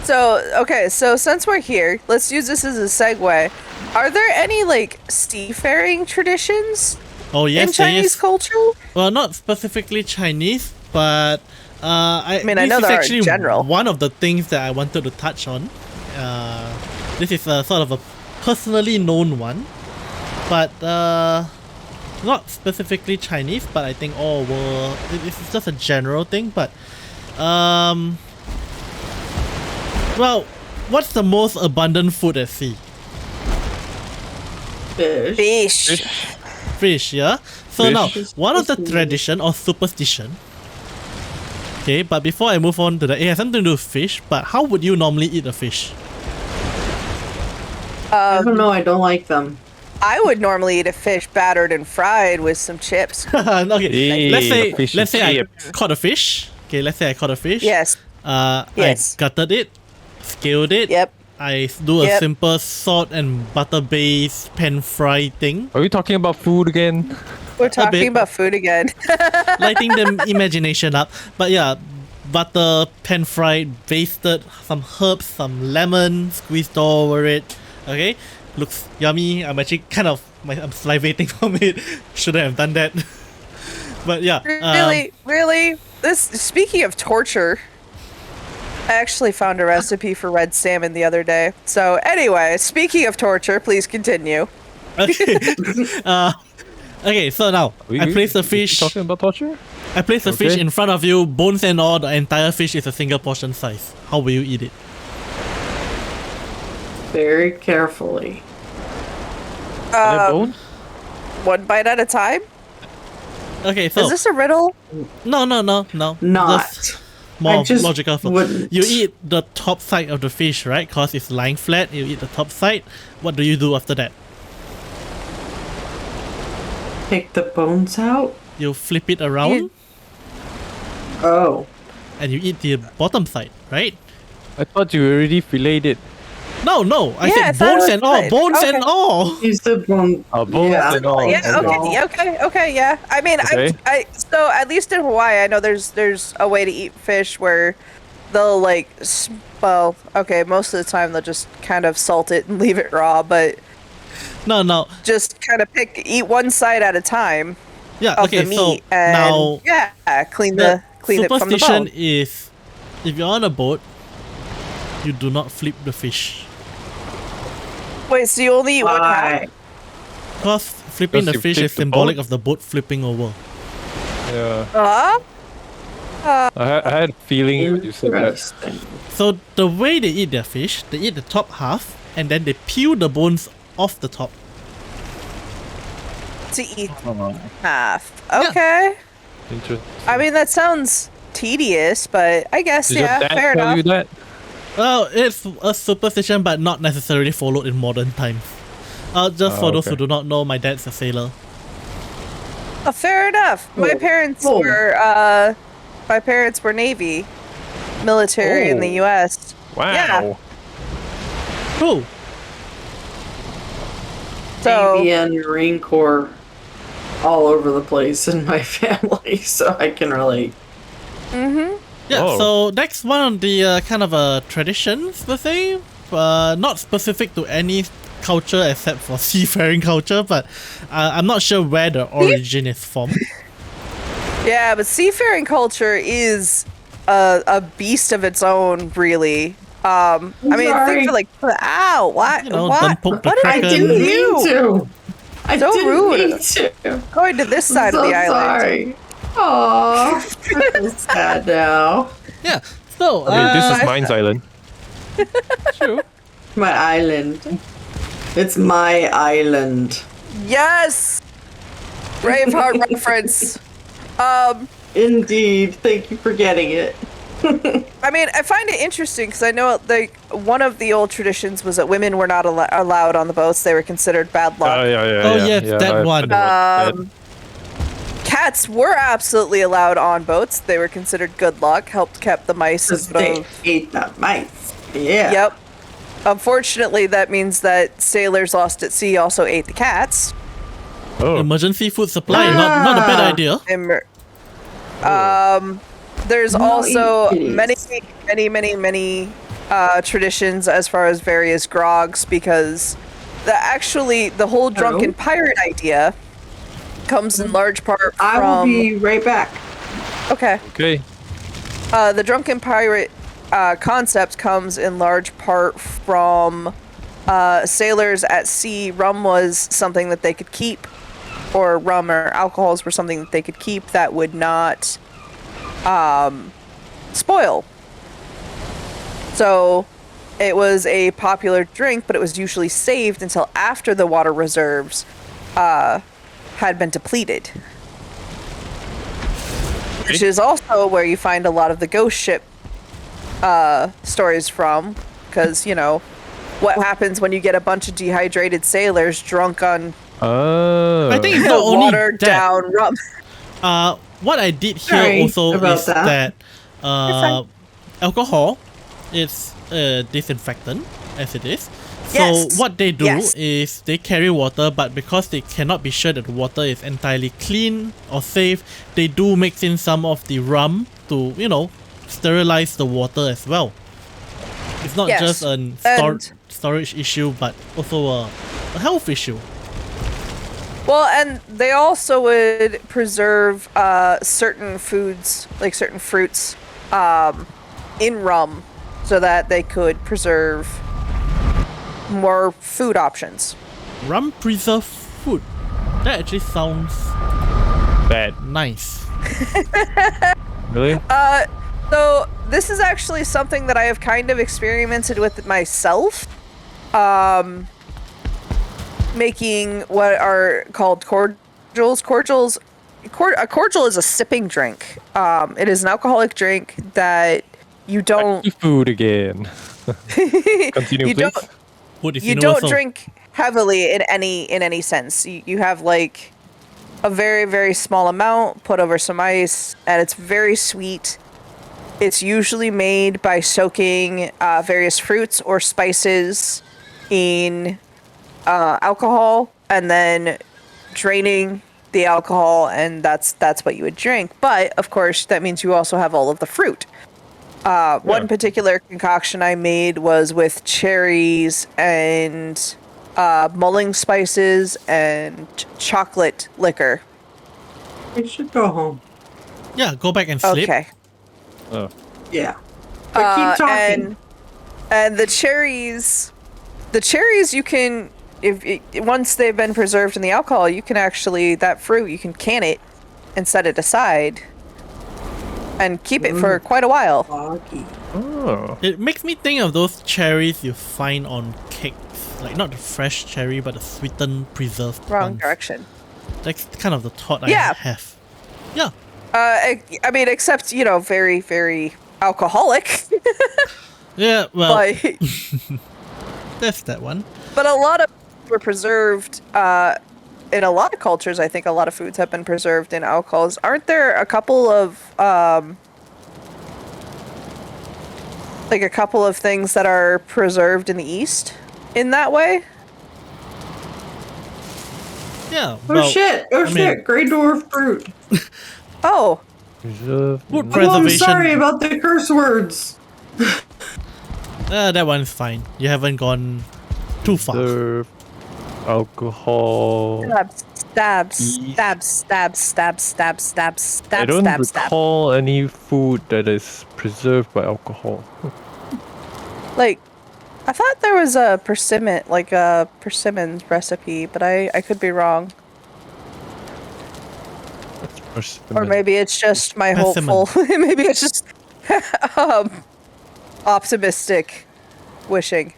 So, okay, so since we're here, let's use this as a segue. Are there any, like, seafaring traditions Oh in yes, there Chinese is. culture? Well, not specifically Chinese, but I mean, I this know is there are in actually general. one of the things that I wanted to touch on. This is a sort of a personally known one, but not specifically Chinese. But I think all were. This is just a general thing. But well, what's the most abundant food at sea? Fish. Fish. Fish, yeah? So Fish. now, one of the tradition or superstition. Okay, but before I move on to that, it has something to do with fish, but how would you normally eat a fish? I don't know. I don't like them. I would normally eat a fish battered and fried with some chips. Okay, Hey, let's the fish say I chips. caught a fish. Okay, let's say I caught a fish. Yes. Yes. I gutted it, scaled it. Yep. I do a Yep. simple salt and butter based pan fry thing. Are we talking about food again? We're bit. talking about food again. Lighting the imagination up. But yeah, butter, pan fried, basted, some herbs, some lemon squeezed all over it. Okay, looks yummy. I'm actually I'm salivating from it. Shouldn't have done that. But yeah, Really? This, speaking of torture, I actually found a recipe for red salmon the other day. So anyway, speaking of torture, please continue. okay. Okay, so now I place the fish. Talking about torture? I place the fish Okay. in front of you, bones and all. The entire fish is a single portion size. How will you eat it? Very carefully. Are there bones? One bite at a time? Okay, so Is this a riddle? no. Not. Just more I just logical. flow. wouldn't. You eat the top side of the fish, right? Cause it's lying flat. You eat the top side. What do you do after that? Take the bones out. You flip it around You- Oh. and you eat the bottom side, right? I thought you already filleted it. No, I Yeah, I said thought it bones was and all. fine. Bones Okay. and all. Use the bone. Bones Yeah. and all. Yeah, okay, yeah. I mean, Okay. so at least in Hawaii, I know there's a way to eat fish where they'll like, well, okay, most of the time they'll just kind of salt it and leave it raw, but No. just kind of eat one side at a time Yeah. of Okay. the So meat and now yeah, clean the it from the superstition bone. is If you're on a boat, you do not flip the fish. Wait, so you only eat one half? Why? Because flipping Because the you fish flip is the symbolic boat? of the boat flipping over. Yeah. I had a feeling you said that. Interesting. So the way they eat their fish, they eat the top half and then they peel the bones off the top. To eat half. Okay. Interesting. I mean, that sounds tedious, but I guess, Did your yeah, dad fair tell enough. you that? Well, it's a superstition but not necessarily followed in modern times. Just for those who okay. do not know, my dad's a sailor. Oh, fair enough. My Oh. parents Oh. were Navy, military in the Oh. U.S. Wow. Yeah. Cool. So Navy and Marine Corps all over the place in my family, so I can relate. Yeah, Oh. so next one on the kind of traditions per se, not specific to any culture except for seafaring culture, but I'm not sure where the origin is from. yeah, but seafaring culture is a beast of its own, really. I mean, sorry. think of like, ow, what? You know, what? don't poke the What did I I Kraken. didn't do to you? mean to. I So didn't rude. mean to. Going to this I'm side so of the island. sorry. Aww, I feel sad now. Yeah, so Hey, this is Mine's Island. true. My island. It's my island. Yes, Braveheart reference. Indeed. Thank you for getting it. I mean, I find it interesting because I know like one of the old traditions was that women were not allowed on the boats; they were considered bad luck. Oh yeah. Oh, yes, that I've one. heard about that. Cats were absolutely allowed on boats; they were considered good luck, helped kept the mice Because out they of. ate the mice. Yeah. Yep. Unfortunately, that means that sailors lost at sea also ate the cats. Oh. Emergency food supply, not a bad Ah. idea. There's No, also it is. many traditions as far as various grogs because the whole drunken pirate idea comes in large part I will from be right back. okay. Okay. The drunken pirate concept comes in large part from sailors at sea. Rum was something that they could keep, or rum or alcohols were something that they could keep that would not spoil. So it was a popular drink, but it was usually saved until after the water reserves had been depleted. Which is also where you find a lot of the ghost ship stories from, because, you know, what happens when you get a bunch of dehydrated sailors drunk on Oh. I think it's not only watered that. down rum. What I did here Sorry also about is that. alcohol is a disinfectant, as it is. So Yes. what they do Yes. is they carry water, but because they cannot be sure that the water is entirely clean or safe, they do mix in some of the rum to, you know, sterilize the water as well. It's not Yes. just a And- storage issue, but also a health issue. Well, and they also would preserve certain foods, like certain fruits, in rum, so that they could preserve more food options. Rum preserved food. That actually sounds Bad. nice. Really? So this is actually something that I have kind of experimented with myself. Making what are called cordials. A cordial is a sipping drink. It is an alcoholic drink that you don't Food again. Continue, You please. don't- Food is you universal. don't drink heavily in any sense. You have like a very, very small amount put over some ice, and it's very sweet. It's usually made by soaking various fruits or spices in alcohol and then draining the alcohol, and that's what you would drink. But of course, that means you also have all of the fruit. One particular concoction I made was with cherries and mulling spices and chocolate liquor. We should go home. Yeah, go back and sleep. Okay. Oh. Yeah. But keep talking. And the cherries you can, once they've been preserved in the alcohol, you can actually, that fruit, you can can it and set it aside and keep it for quite a while. Foggy. Oh. It makes me think of those cherries you find on cakes. Like not the fresh cherry, but the sweetened, preserved Wrong ones. direction. That's kind of the thought I Yeah. have. Yeah. I mean, except, very, very alcoholic. Yeah, well, but, that's that one. but a lot of were preserved, in a lot of cultures. I think a lot of foods have been preserved in alcohols. Aren't there a couple of, like a couple of things that are preserved in the East in that way? Yeah. Oh well, shit! Oh shit! Grey dwarf fruit. Oh, Food Oh, I'm preservation. sorry about the curse words. That one's fine. You haven't gone too far. Serve alcohol. stabs, Yeast. stabs. I don't recall any food that is preserved by alcohol. Like, I thought there was a persimmon, like a persimmon recipe, but I could be wrong. Or maybe it's just my Persimmon. hopeful. Maybe it's just optimistic wishing.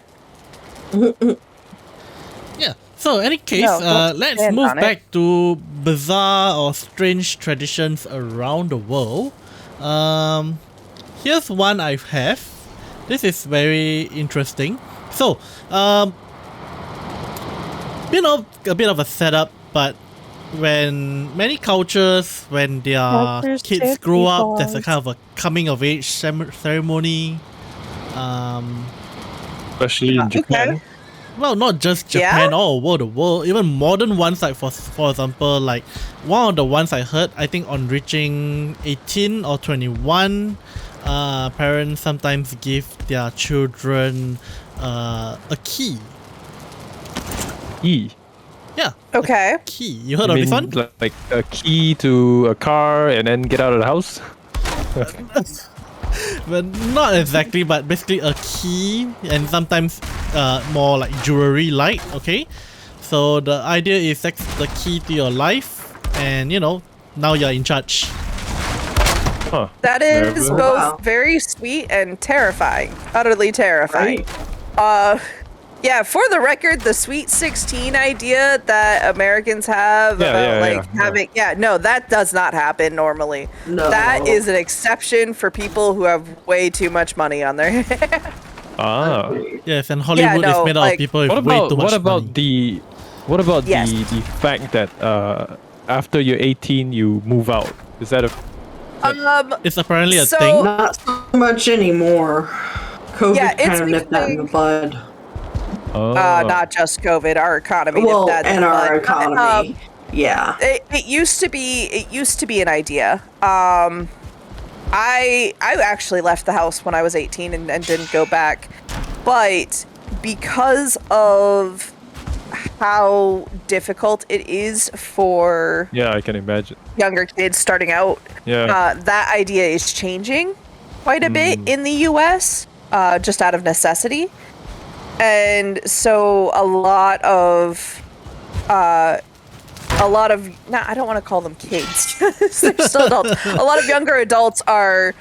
Yeah. So, any case, No, don't let's stand move on it. back to bizarre or strange traditions around the world. Here's one I have. This is very interesting. So, a bit of a setup, but when many cultures, when their Cultures kids to grow up, people. there's a kind of a coming of age ceremony. Especially in Japan. Well, not just Yeah? Japan, all over the world. Even modern ones, like for example, like one of the ones I heard, I think on reaching 18 or 21, parents sometimes give their children a key. E. Yeah, Okay. key. You heard of this one? Like a key to a car and then get out of the house? But not exactly, but basically a key, and sometimes more like jewelry like, okay? So the idea is that's the key to your life, and now you're in charge. Huh. That is Never. both Wow. very sweet and terrifying. Utterly terrifying. Right. Yeah, for the record, the Sweet 16 idea that Americans have Yeah, about yeah, yeah. having no, that does not happen normally. No. That is an exception for people who have way too much money on their hands. Ah. Yes, and Hollywood no, is made out like- of people with What way about too much money. Yes. the fact that after you're 18 you move out? Is that a It's apparently a So- thing. Not so much anymore. COVID Yeah, it's kind of nipped that in the becoming- bud. Not just COVID, our economy. Well, nipped that in and the our bud. economy. Yeah. It used to be an idea. I actually left the house when I was 18 and didn't go back, but because of how difficult it is for Yeah, I can imagine. younger kids starting out, Yeah. that idea is changing quite a bit in the U.S. Just out of necessity, and so a lot of no, I don't want to call them kids. They're still adults. A lot of younger adults are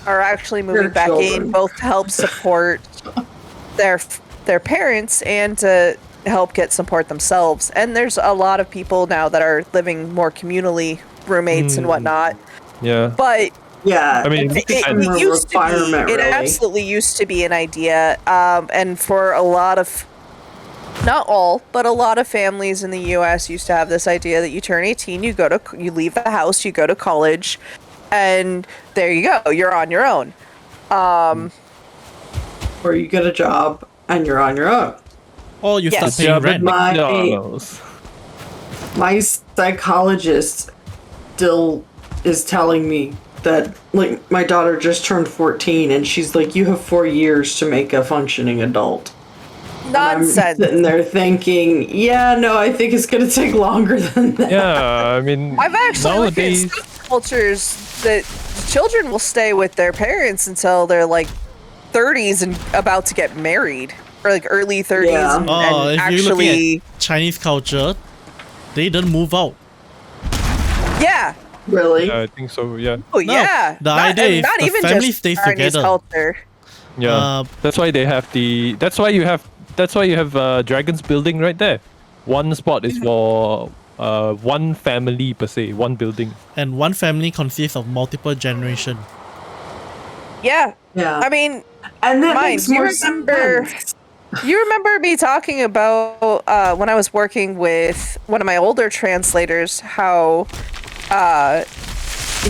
actually moving They're back children. in, both to help support their parents and to help get support themselves. And there's a lot of people now that are living more communally, roommates and whatnot. Yeah. But Yeah. I mean, it's it become a used to requirement, be. It really. absolutely used to be an idea, and for a lot of, not all, but a lot of families in the U.S. used to have this idea that you turn 18, you leave the house, you go to college, and there you go, you're on your own. Or you get a job and you're on your own. Or you Yes. start paying rent. My- McDonald's. My psychologist still is telling me that, like, my daughter just turned 14 and she's like, you have 4 years to make a functioning adult. I'm Nonsense. sitting there thinking, yeah, no, I think it's going to take longer than that. Yeah, I mean, I've actually looked at nowadays. some cultures that children will stay with their parents until they're like 30s and about to get married, or like early 30s, Yeah. and, Oh, and if you're looking actually, at Chinese culture, they don't move out. yeah. Really? Yeah, I think so. Yeah. Oh No, yeah. the idea is not the even family just stays Chinese together. culture. Yeah. That's why they have the. That's why you have Dragon's Building right there. One spot is for one family per se, one building. And one family consists of multiple generation. Yeah. Yeah. I mean, And that Mine, makes do you more remember- sense. you remember me talking about when I was working with one of my older translators, how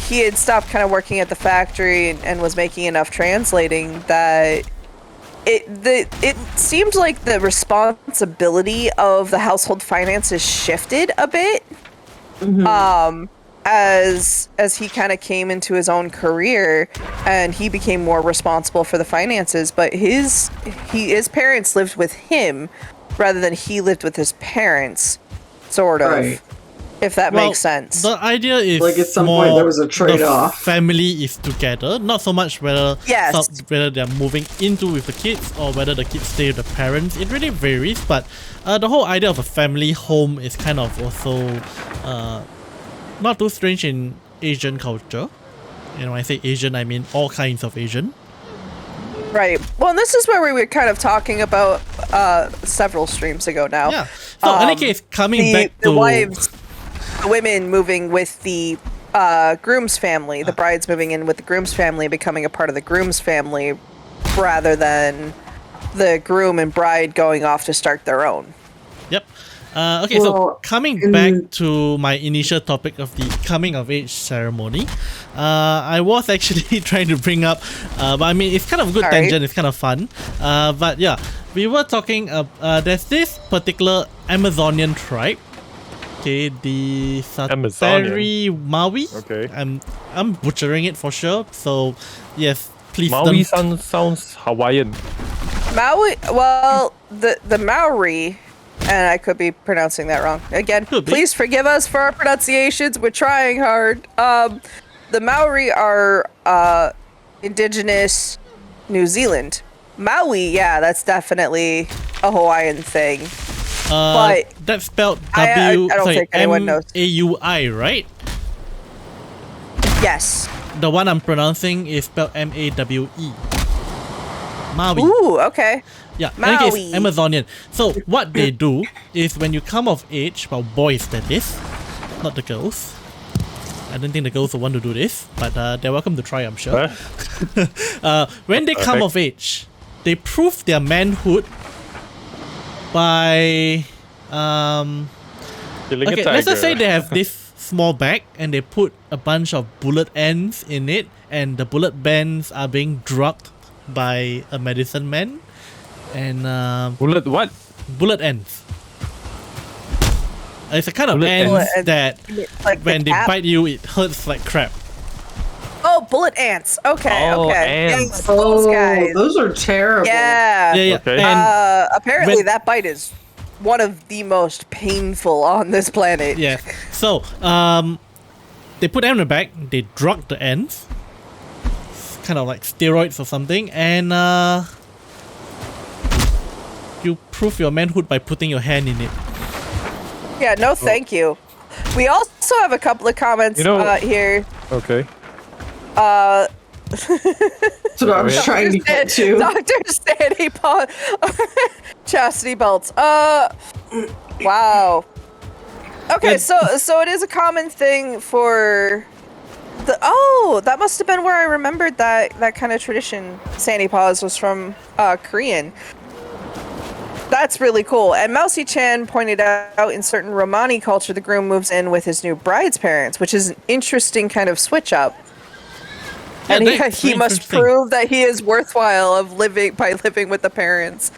he had stopped kind of working at the factory and was making enough translating that it seemed like the responsibility of the household finances shifted a bit. As he kind of came into his own career and he became more responsible for the finances, but his parents lived with him rather than he lived with his parents, sort of. Right. If that Well, makes sense. The idea is Like, at some more point there was a the trade-off. family is together, not so much whether Yes. whether they're moving into with the kids or whether the kids stay with the parents. It really varies, but the whole idea of a family home is kind of also not too strange in Asian culture. And when I say Asian, I mean all kinds of Asian. Right. Well, and this is where we were kind of talking about several streams ago now. Yeah. So in any case, coming back the to wives, the women moving with the groom's family, the brides moving in with the groom's family, becoming a part of the groom's family, rather than the groom and bride going off to start their own. Yep. Okay, so Well, coming back to my initial topic of the coming of age ceremony, I was actually trying to bring up, but I mean, it's kind of a good Alright. tangent, it's kind of fun. But yeah, we were talking, there's this particular Amazonian tribe, okay, the Satari Maui. Okay. I'm butchering it for sure, so yes, please Maui don't. sounds Hawaiian. Maui. Well, the Maori. And I could be pronouncing that wrong. Again, Could be. please forgive us for our pronunciations. We're trying hard. The Maori are indigenous New Zealand. Maui, yeah, that's definitely a Hawaiian thing. but that's spelled I don't sorry, think anyone knows. Maui, right? Yes. The one I'm pronouncing is spelled Mawe. Maui. Ooh, okay. Yeah, in any case, Maui. Amazonian. So what they do is when you come of age, well, boys that is, not the girls. I don't think the girls will want to do this, but they're welcome to try, I'm sure. When they come Okay. of age, they prove their manhood by Killing a okay, tiger. let's just say they have this small bag and they put a bunch of bullet ends in it, and the bullet ends are being drugged by a medicine man, and Bullet what? bullet ends. It's a kind of Bullet ends ends. that Like when the they cap? bite you, it hurts like crap. Oh, bullet ants. Okay, Oh, okay. ants. Yes, those guys. Those are terrible. Yeah. Yeah, yeah. Okay. And Apparently when- that bite is one of the most painful on this planet. yeah, so they put them in the bag. They drug the ends, kind of like steroids or something, and you prove your manhood by putting your hand in it. Yeah, no thank you. We also have a couple of comments You know- here. Okay. That's what I was Yeah. trying to get to. Dr. Sandy Chastity belts. Wow. Okay, Yeah. so it is a common thing for the that must have been where I remembered that kind of tradition. Sandy Paws was from Korean. That's really cool. And Mousy Chan pointed out in certain Romani culture, the groom moves in with his new bride's parents, which is an interesting kind of switch up. Yeah, And that's he very must interesting. prove that he is worthwhile of living with the parents.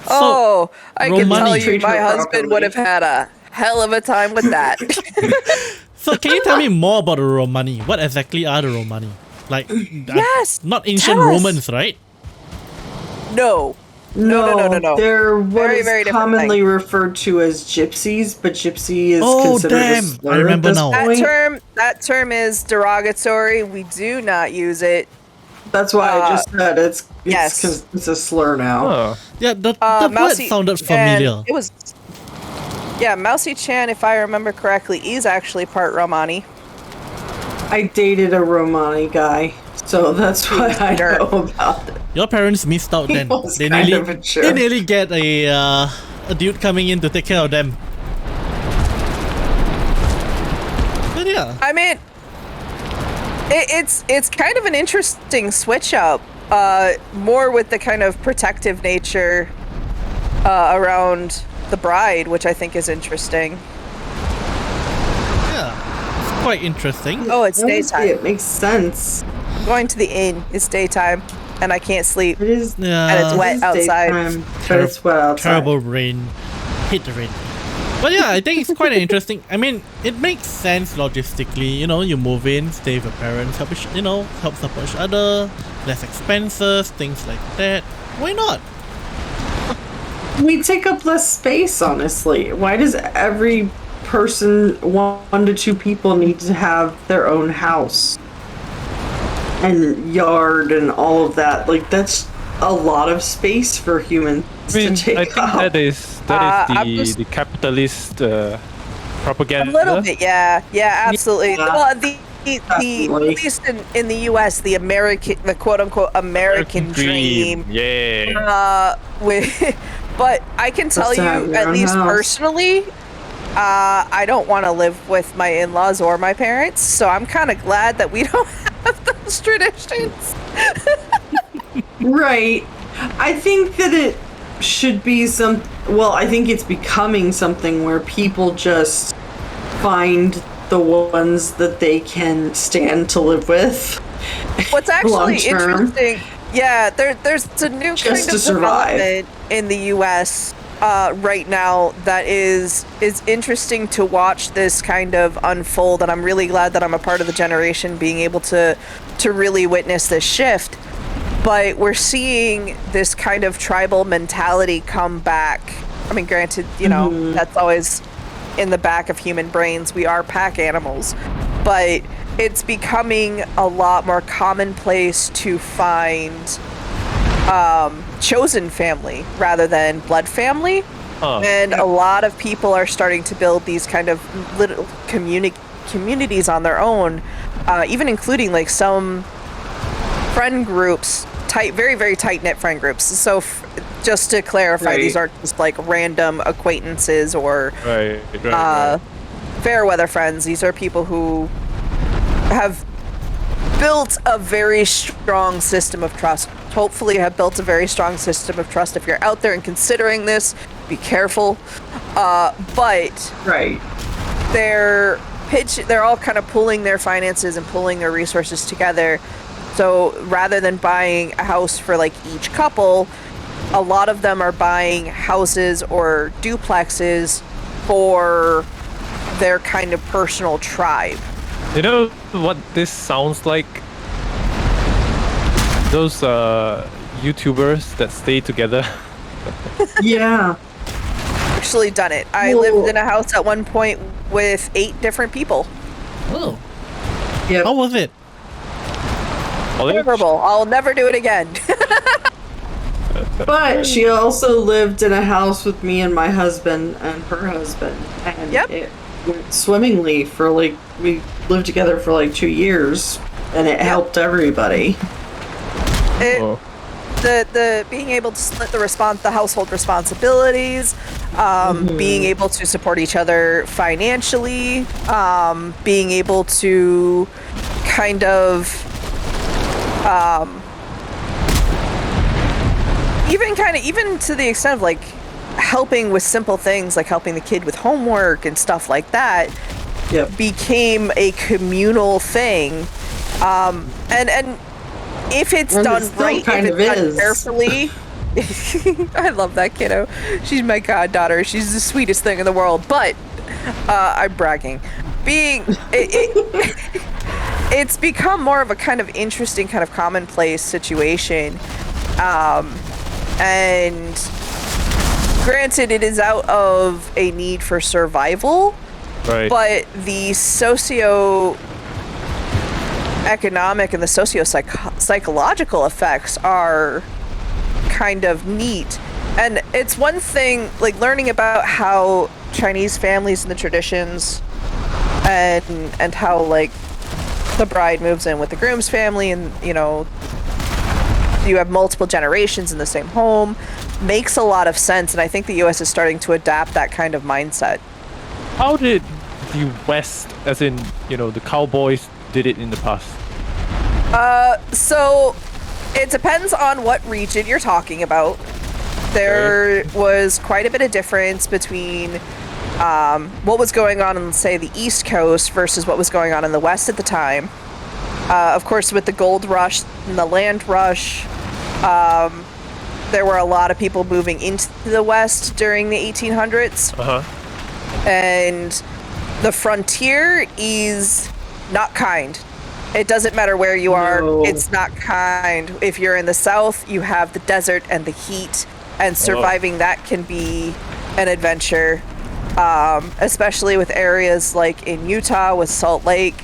So, I can tell Romani- you, Treat my her husband properly. would have had a hell of a time with that. So can you tell me more about the Romani? What exactly are the Romani? Like, Yes, not ancient tell us. Romans, right? No. No. They're what Very, is very different commonly thing. referred to as gypsies, but gypsy is Oh, considered damn. a slur I remember at this now. That point. term is derogatory. We do not use it. That's why I just said it's yes. 'cause it's a slur now. Oh. Yeah, the word Mousy sounded Chan, familiar. It was. Yeah, Mousy Chan, if I remember correctly, is actually part Romani. I dated a Romani guy, so that's why I Sure. know about it. Your parents missed out then. was They kind nearly, of a jerk. they nearly get a dude coming in to take care of them. But yeah. I mean, it's kind of an interesting switch up, more with the kind of protective nature around the bride, which I think is interesting. Yeah. It's quite interesting. Oh, it's Honestly, daytime. It makes sense. Going to the inn. It's daytime, and I can't sleep. It is. Yeah. And it's wet it is outside. daytime, but it's wet outside. Terrible rain. Hate the rain. But yeah, I think it's quite an interesting. I mean, it makes sense logistically. You know, you move in, stay with your parents, help help support each other, less expenses, things like that. Why not? We take up less space, honestly. Why does every person, 1 to 2 people, need to have their own house and yard and all of that? Like, that's a lot of space for humans I mean, to take I think up. that is I'm the just- the capitalist propaganda. A little bit, yeah, absolutely. Yeah. Well, the Definitely. at least in the U.S., the quote unquote American dream. Yeah. But I can tell Just to have you, your at own least house. personally, I don't want to live with my in-laws or my parents, so I'm kind of glad that we don't have those traditions. Right. I think that it should be I think it's becoming something where people just find the ones that they can stand to live with. What's actually Long-term. interesting, yeah, there's a new Just kind to of survive. development in the U.S. Right now that is interesting to watch this kind of unfold, and I'm really glad that I'm a part of the generation being able to really witness this shift. But we're seeing this kind of tribal mentality come back. I mean, granted, that's always in the back of human brains. We are pack animals, but it's becoming a lot more commonplace to find chosen family rather than blood family. Huh. And a lot of people are starting to build these kind of little communities on their own, even including like some friend groups, very, very tight-knit friend groups. So just to clarify, Right. these aren't just like random acquaintances or Right. fair weather friends. These are people who have built a very strong system of trust. Hopefully have built a very strong system of trust. If you're out there and considering this, be careful. But Right. they're all kind of pooling their finances and pulling their resources together. So rather than buying a house for like each couple, a lot of them are buying houses or duplexes for their kind of personal tribe. You know what this sounds like? Those YouTubers that stay together. Yeah. Actually done it. I Whoa. lived in a house at one point with 8 different people. Oh, Yep. how was it? Terrible. I'll never do it again. But she also lived in a house with me and my husband and her husband. And Yep. it went swimmingly for we lived together for 2 years, and it helped everybody. It- Oh. the being able to split the household responsibilities, being able to support each other financially, being able to kind of even to the extent of like helping with simple things like helping the kid with homework and stuff like that Yep. became a communal thing. And if it's And it done still right, kind if of it's done is. carefully. I love that kiddo. She's my goddaughter. She's the sweetest thing in the world. But I'm bragging. It's become more of a kind of interesting, kind of commonplace situation. And granted, it is out of a need for survival. Right. But the economic and the psychological effects are kind of neat. And it's one thing, like, learning about how Chinese families and the traditions and how, like, the bride moves in with the groom's family, and, you know, you have multiple generations in the same home, makes a lot of sense. And I think the US is starting to adapt that kind of mindset. How did the West, as in, you know, the cowboys, did it in the past? So it depends on what region you're talking about. There was quite a bit of difference between what was going on in, say, the East Coast versus what was going on in the West at the time. Of course, with the gold rush and the land rush, there were a lot of people moving into the West during the 1800s. And the frontier is not kind. It doesn't matter where you are, it's not kind. If you're in the South, you have the desert and the heat, and surviving that can be an adventure. Especially with areas like in Utah with Salt Lake,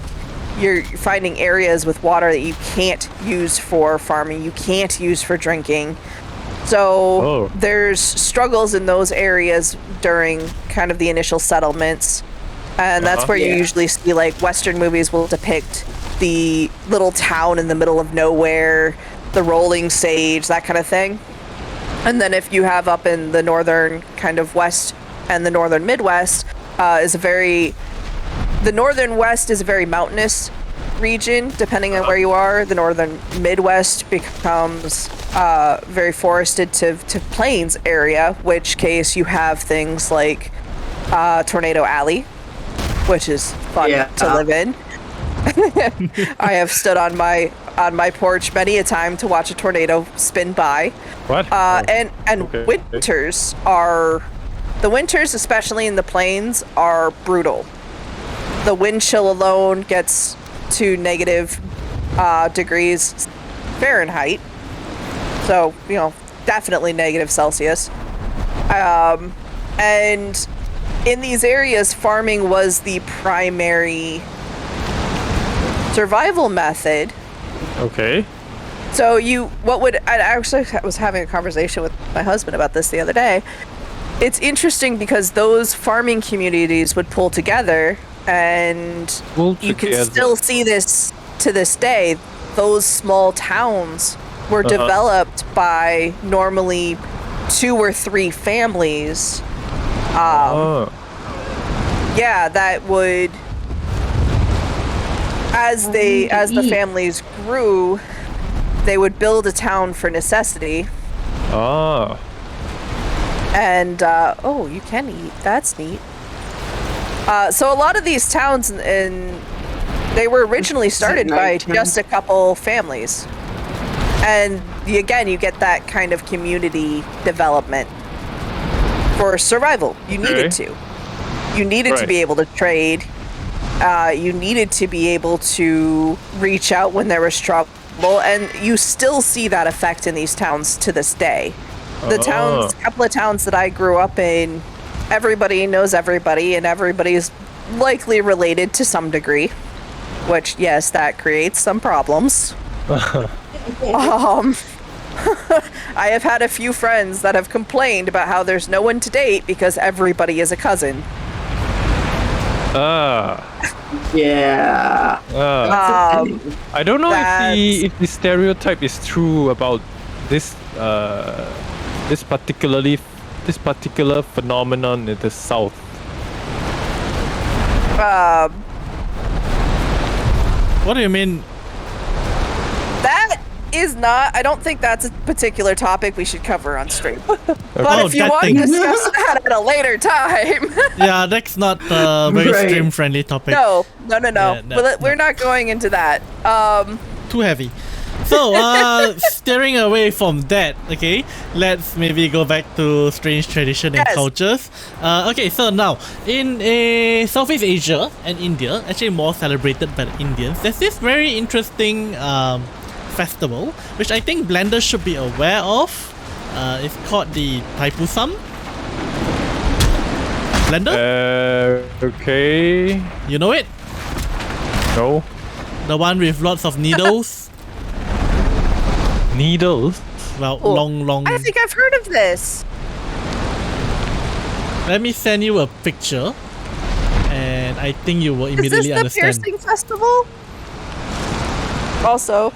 you're finding areas with water that you can't use for farming, you can't use for drinking. So there's struggles in those areas during kind of the initial settlements. And that's where you usually see, like, Western movies will depict the little town in the middle of nowhere, the rolling sage, that kind of thing. And then if you have up in the northern kind of West and the northern Midwest, the northern West is a very mountainous region, depending on where you are. The northern Midwest becomes very forested to plains area, which case you have things like Tornado Alley, which is fun to live in. I have stood on my porch many a time to watch a tornado spin by. What? Winters, especially in the plains, are brutal. The wind chill alone gets to negative degrees Fahrenheit. So, you know, definitely negative Celsius. And in these areas, farming was the primary survival method. Okay. So I actually was having a conversation with my husband about this the other day. It's interesting because those farming communities would pull together, and you can still see this to this day. Those small towns were developed by normally 2 or 3 families. Yeah, that would, as the families grew, they would build a town for necessity. And you can eat. That's neat. So a lot of these towns, they were originally started by just a couple families, and you get that kind of community development for survival. You needed to. You needed to be able to trade. You needed to be able to reach out when there was trouble, and you still see that effect in these towns to this day. The couple of towns that I grew up in, everybody knows everybody, and everybody's likely related to some degree, which, yes, that creates some problems. I have had a few friends that have complained about how there's no one to date because everybody is a cousin. Yeah. I don't know if the stereotype is true about this this particular phenomenon in the South. What do you mean? That is not. I don't think that's a particular topic we should cover on stream. But if you want to discuss that at a later time. Yeah, that's not a very stream-friendly topic. No. Yeah, We're not going into that. Too heavy. So, steering away from that, okay, let's maybe go back to strange tradition and cultures. Okay, so now, in Southeast Asia and India, actually more celebrated by the Indians, there's this very interesting festival, which I think blenders should be aware of. It's called the Thaipusam. Blender? Okay. You know it? No. The one with lots of needles. Needles? Well, Oh, long. I think I've heard of this. Let me send you a picture, and I think you will Is this immediately the understand. piercing festival? Also,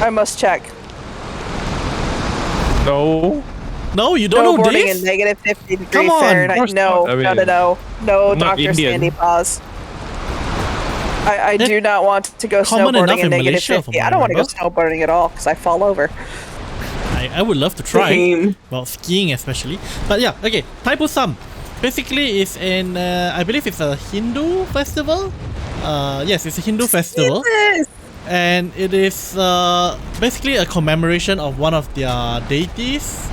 I must check. No. No, you don't know Snowboarding this? in negative 50 degrees Come on. Of Fahrenheit. course No, not. I no, mean, no, I'm not Dr. Indian. Sandy Paws. I That's do not want to go common enough snowboarding in in negative Malaysia, 50. from I what don't I want to go remember. snowboarding at all because I fall over. I would love to try. Same. Well, skiing especially. But yeah, okay. Thaipusam. Basically, it's an, I believe it's a Hindu festival. Yes, it's a Hindu festival. Jesus. And it is basically a commemoration of one of their deities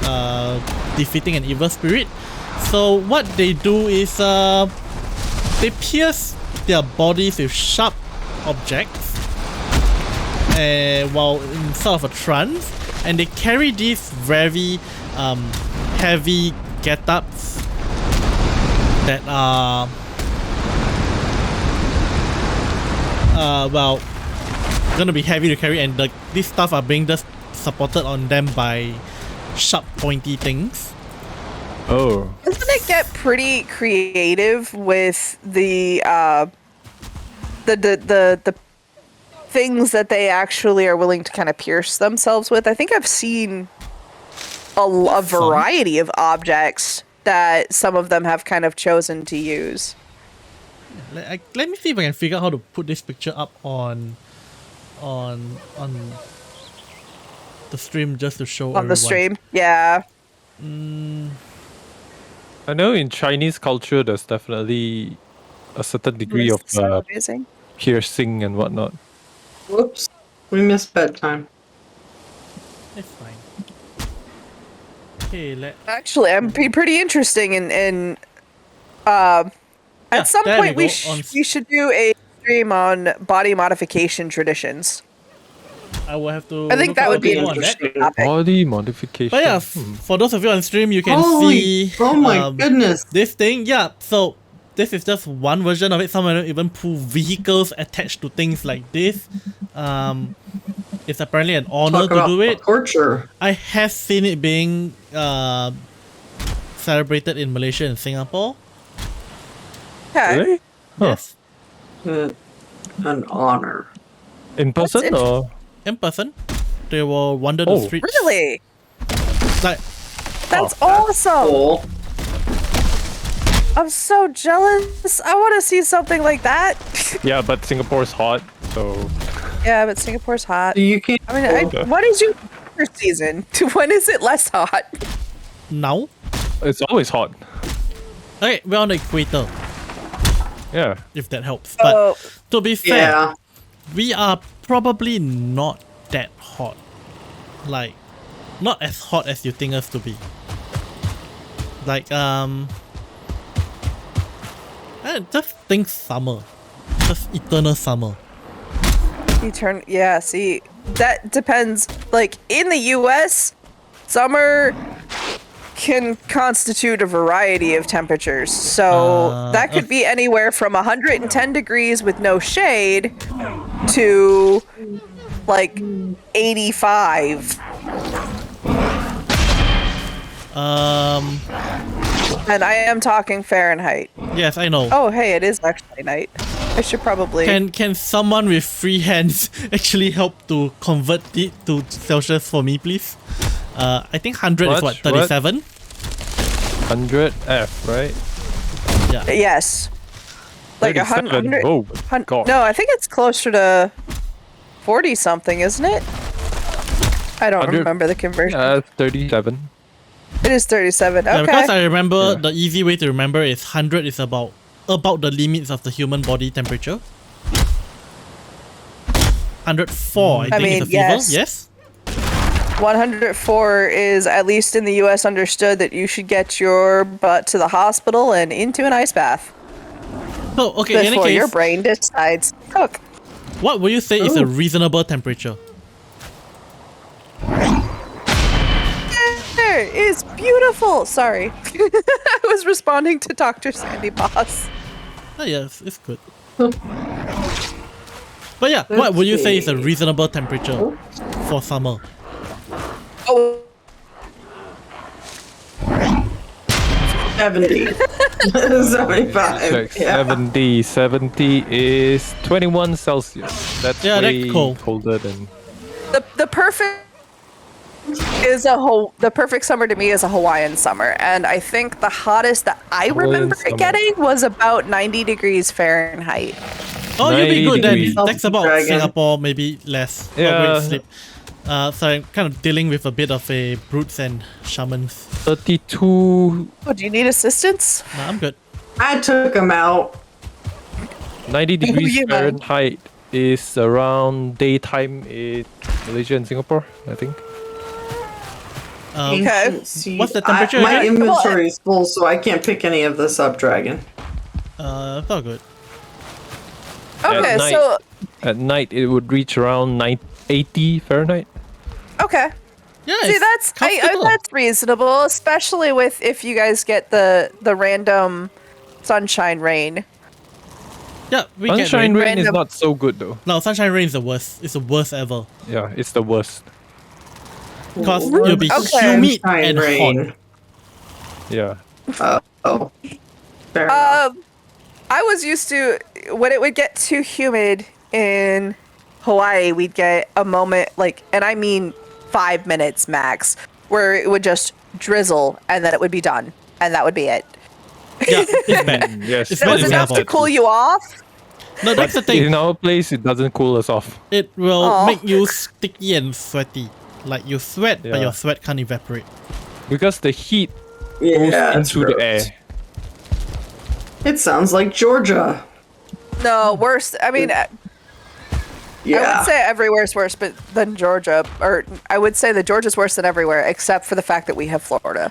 defeating an evil spirit. So what they do is they pierce their bodies with sharp objects while in sort of a trance, and they carry these very heavy get-ups that are well, gonna be heavy to carry, and these stuff are being just supported on them by sharp pointy things. Oh. Doesn't it get pretty creative with the things that they actually are willing to kind of pierce themselves with? I think I've seen a variety of objects that some of them have kind of chosen to use. Let me see if I can figure out how to put this picture up on the stream just to show On the everyone. stream, yeah. I know in Chinese culture, there's definitely a certain degree of It's so amazing. piercing and whatnot. Whoops. We missed bedtime. It's fine. Okay, Actually, I'm be pretty interesting in Yeah, at some there point we we, go, on- we should do a stream on body modification traditions. I will have to. I think look that up would a be bit an more on that. interesting topic. Body modification. But yeah, for those of you on stream, you can Holy! see. Oh my goodness! This thing, yeah. So this is just one version of it. Some of them even pull vehicles attached to things like this. It's apparently an honor Talk to about do it. torture. I have seen it being celebrated in Malaysia and Singapore. Okay. Really? Huh. Yes, An honor. In person int- or? in person. They will wander the Oh. streets. Really? Like, That's Oh, awesome. Cool. I'm so jealous. I want to see something like that. Yeah, but Singapore's hot, so Yeah, but Singapore's hot. You can't. I mean, Okay. what is your winter season? When is it less hot? now. it's always hot. Okay, we're on the equator, Yeah. if that helps. But Oh, to be fair, Yeah. we are probably not that hot. Like, not as hot as you think us to be. Like, just think summer. Just eternal summer. yeah, see, that depends. Like, in the US, summer can constitute a variety of temperatures. So that could be anywhere from 110 degrees with no shade to like 85. And I am talking Fahrenheit. Yes, I know. Oh, hey, it is actually night. I should probably. Can someone with free hands actually help to convert it to Celsius for me, please? I think 100 is What? what, 37? 100 F, right? Yeah. Yes. Like 37. 100. Oh, God. No, I think it's closer to 40 something, isn't it? I don't 100 remember the conversion. 37. It is 37. Yeah, Okay. because I remember Yeah. the easy way to remember is 100 is about the limits of the human body temperature. 104, I think, mean, is a fever. yes. Yes? 104 is, at least in the US, understood that you should get your butt to the hospital and into an ice bath So, okay, in any before your case, brain decides to cook. what would you say is a reasonable temperature? There is beautiful. Sorry. I was responding to Dr. Sandy Boss. Oh, yes, it's good. But yeah, what Let's would you say is a see. reasonable temperature for summer? Oh, 70. 75. Like Yeah. 70 is 21 Celsius. That's Yeah, that's way cold. colder than. the perfect the perfect summer to me is a Hawaiian summer, and I think the hottest that I Hawaiian remember summer. getting was about 90 degrees Fahrenheit. Oh, you'll be 90 good then. degrees. That's about Dragon. Singapore, maybe less. Yeah. Not great sleep. So I'm kind of dealing with a bit of a brutes and shamans. 32, Oh, do you need assistance? Nah, I'm good. I took him out. 90 degrees you, man. Fahrenheit is around daytime in Malaysia and Singapore, I think. Okay. Ancient sea- What's the temperature my again? inventory is full, so I can't pick any of this up, Dragon. It's all good. Okay, night. so At night, it would reach around 80 Fahrenheit. okay. Yeah, See, it's comfortable. that's reasonable, especially with if you guys get the random sunshine rain. Yeah, we get Sunshine rain. rain is Random. not so good though. No, sunshine rain is the worst. It's the worst ever. Yeah, it's the worst. Because you'll be Okay. humid Sunshine and rain. hot. Yeah. Oh. Fair enough. I was used to when it would get too humid in Hawaii, we'd get a moment and I mean 5 minutes max, where it would just drizzle and then it would be done, and that would be it. Yeah, it's bad. Yes. It's That bad was in enough to Singapore. cool you off. No, that's the thing. In our place, it doesn't cool us off. It will Aw. make you sticky and sweaty. Like you sweat, but Yeah. your sweat can't evaporate. Because the heat Yeah, goes it's into the gross. air. It sounds like Georgia. No, worse. I mean, I Yeah. would say everywhere's worse, but than Georgia, or I would say that Georgia's worse than everywhere, except for the fact that we have Florida.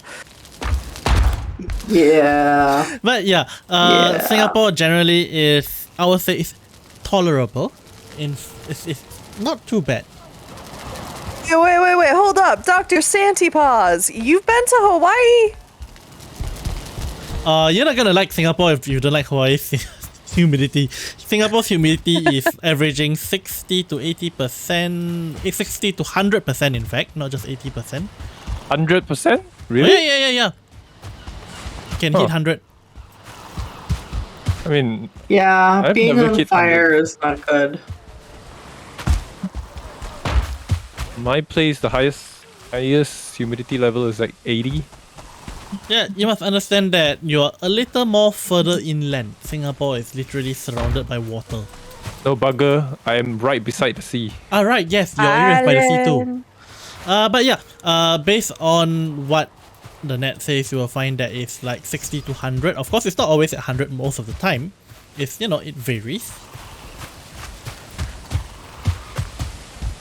Yeah. But yeah, Yeah. Singapore generally is, I would say, is tolerable. It's not too bad. Yeah, wait, hold up, Dr. Santipaws, you've been to Hawaii? You're not gonna like Singapore if you don't like Hawaii's humidity. Singapore's humidity is averaging 60 to 80%, 60 to 100% in fact, not just 80%. 100%? Oh, Really? yeah. Can Huh. hit 100. I mean, Yeah, I've being never on hit fire is not good. my place, the highest humidity level is like 80. Yeah, you must understand that you're a little more further inland. Singapore is literally surrounded by water. No bugger, I am right beside the sea. Right, yes, your area is by the sea too. Island. But yeah, based on what the net says, you will find that it's like 60 to 100. Of course, it's not always at 100 most of the time. It's, it varies.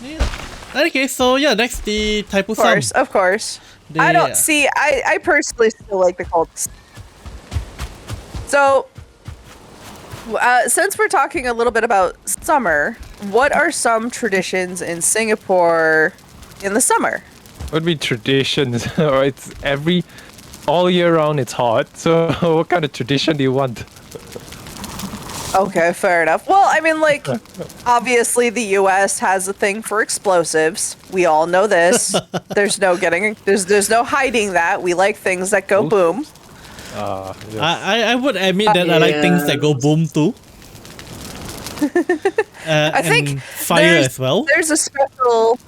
Yeah. Okay, so yeah, that's the Taipusam. Of course. I don't see. I personally still like the cold. So, since we're talking a little bit about summer, what are some traditions in Singapore in the summer? Would be traditions, or it's all year round it's hot. So what kind of tradition do you want? Okay, fair enough. Well, I mean, obviously the U.S. has a thing for explosives. We all know this. There's no hiding that. We like things that go boom. Yes. I would admit that I like things that go boom too. I think and fire there's- as well. There's a special.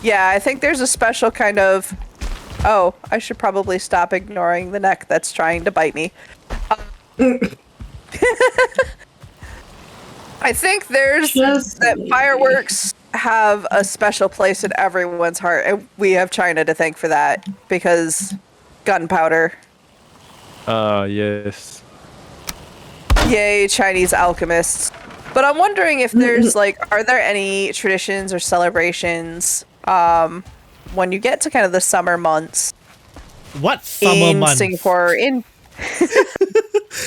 Yeah, I think there's a special kind of. Oh, I should probably stop ignoring the neck that's trying to bite me. I think that fireworks have a special place in everyone's heart, and we have China to thank for that because gunpowder. Yes. Yay, Chinese alchemists. But I'm wondering if there's are there any traditions or celebrations when you get to kind of the summer months What summer in months? Singapore?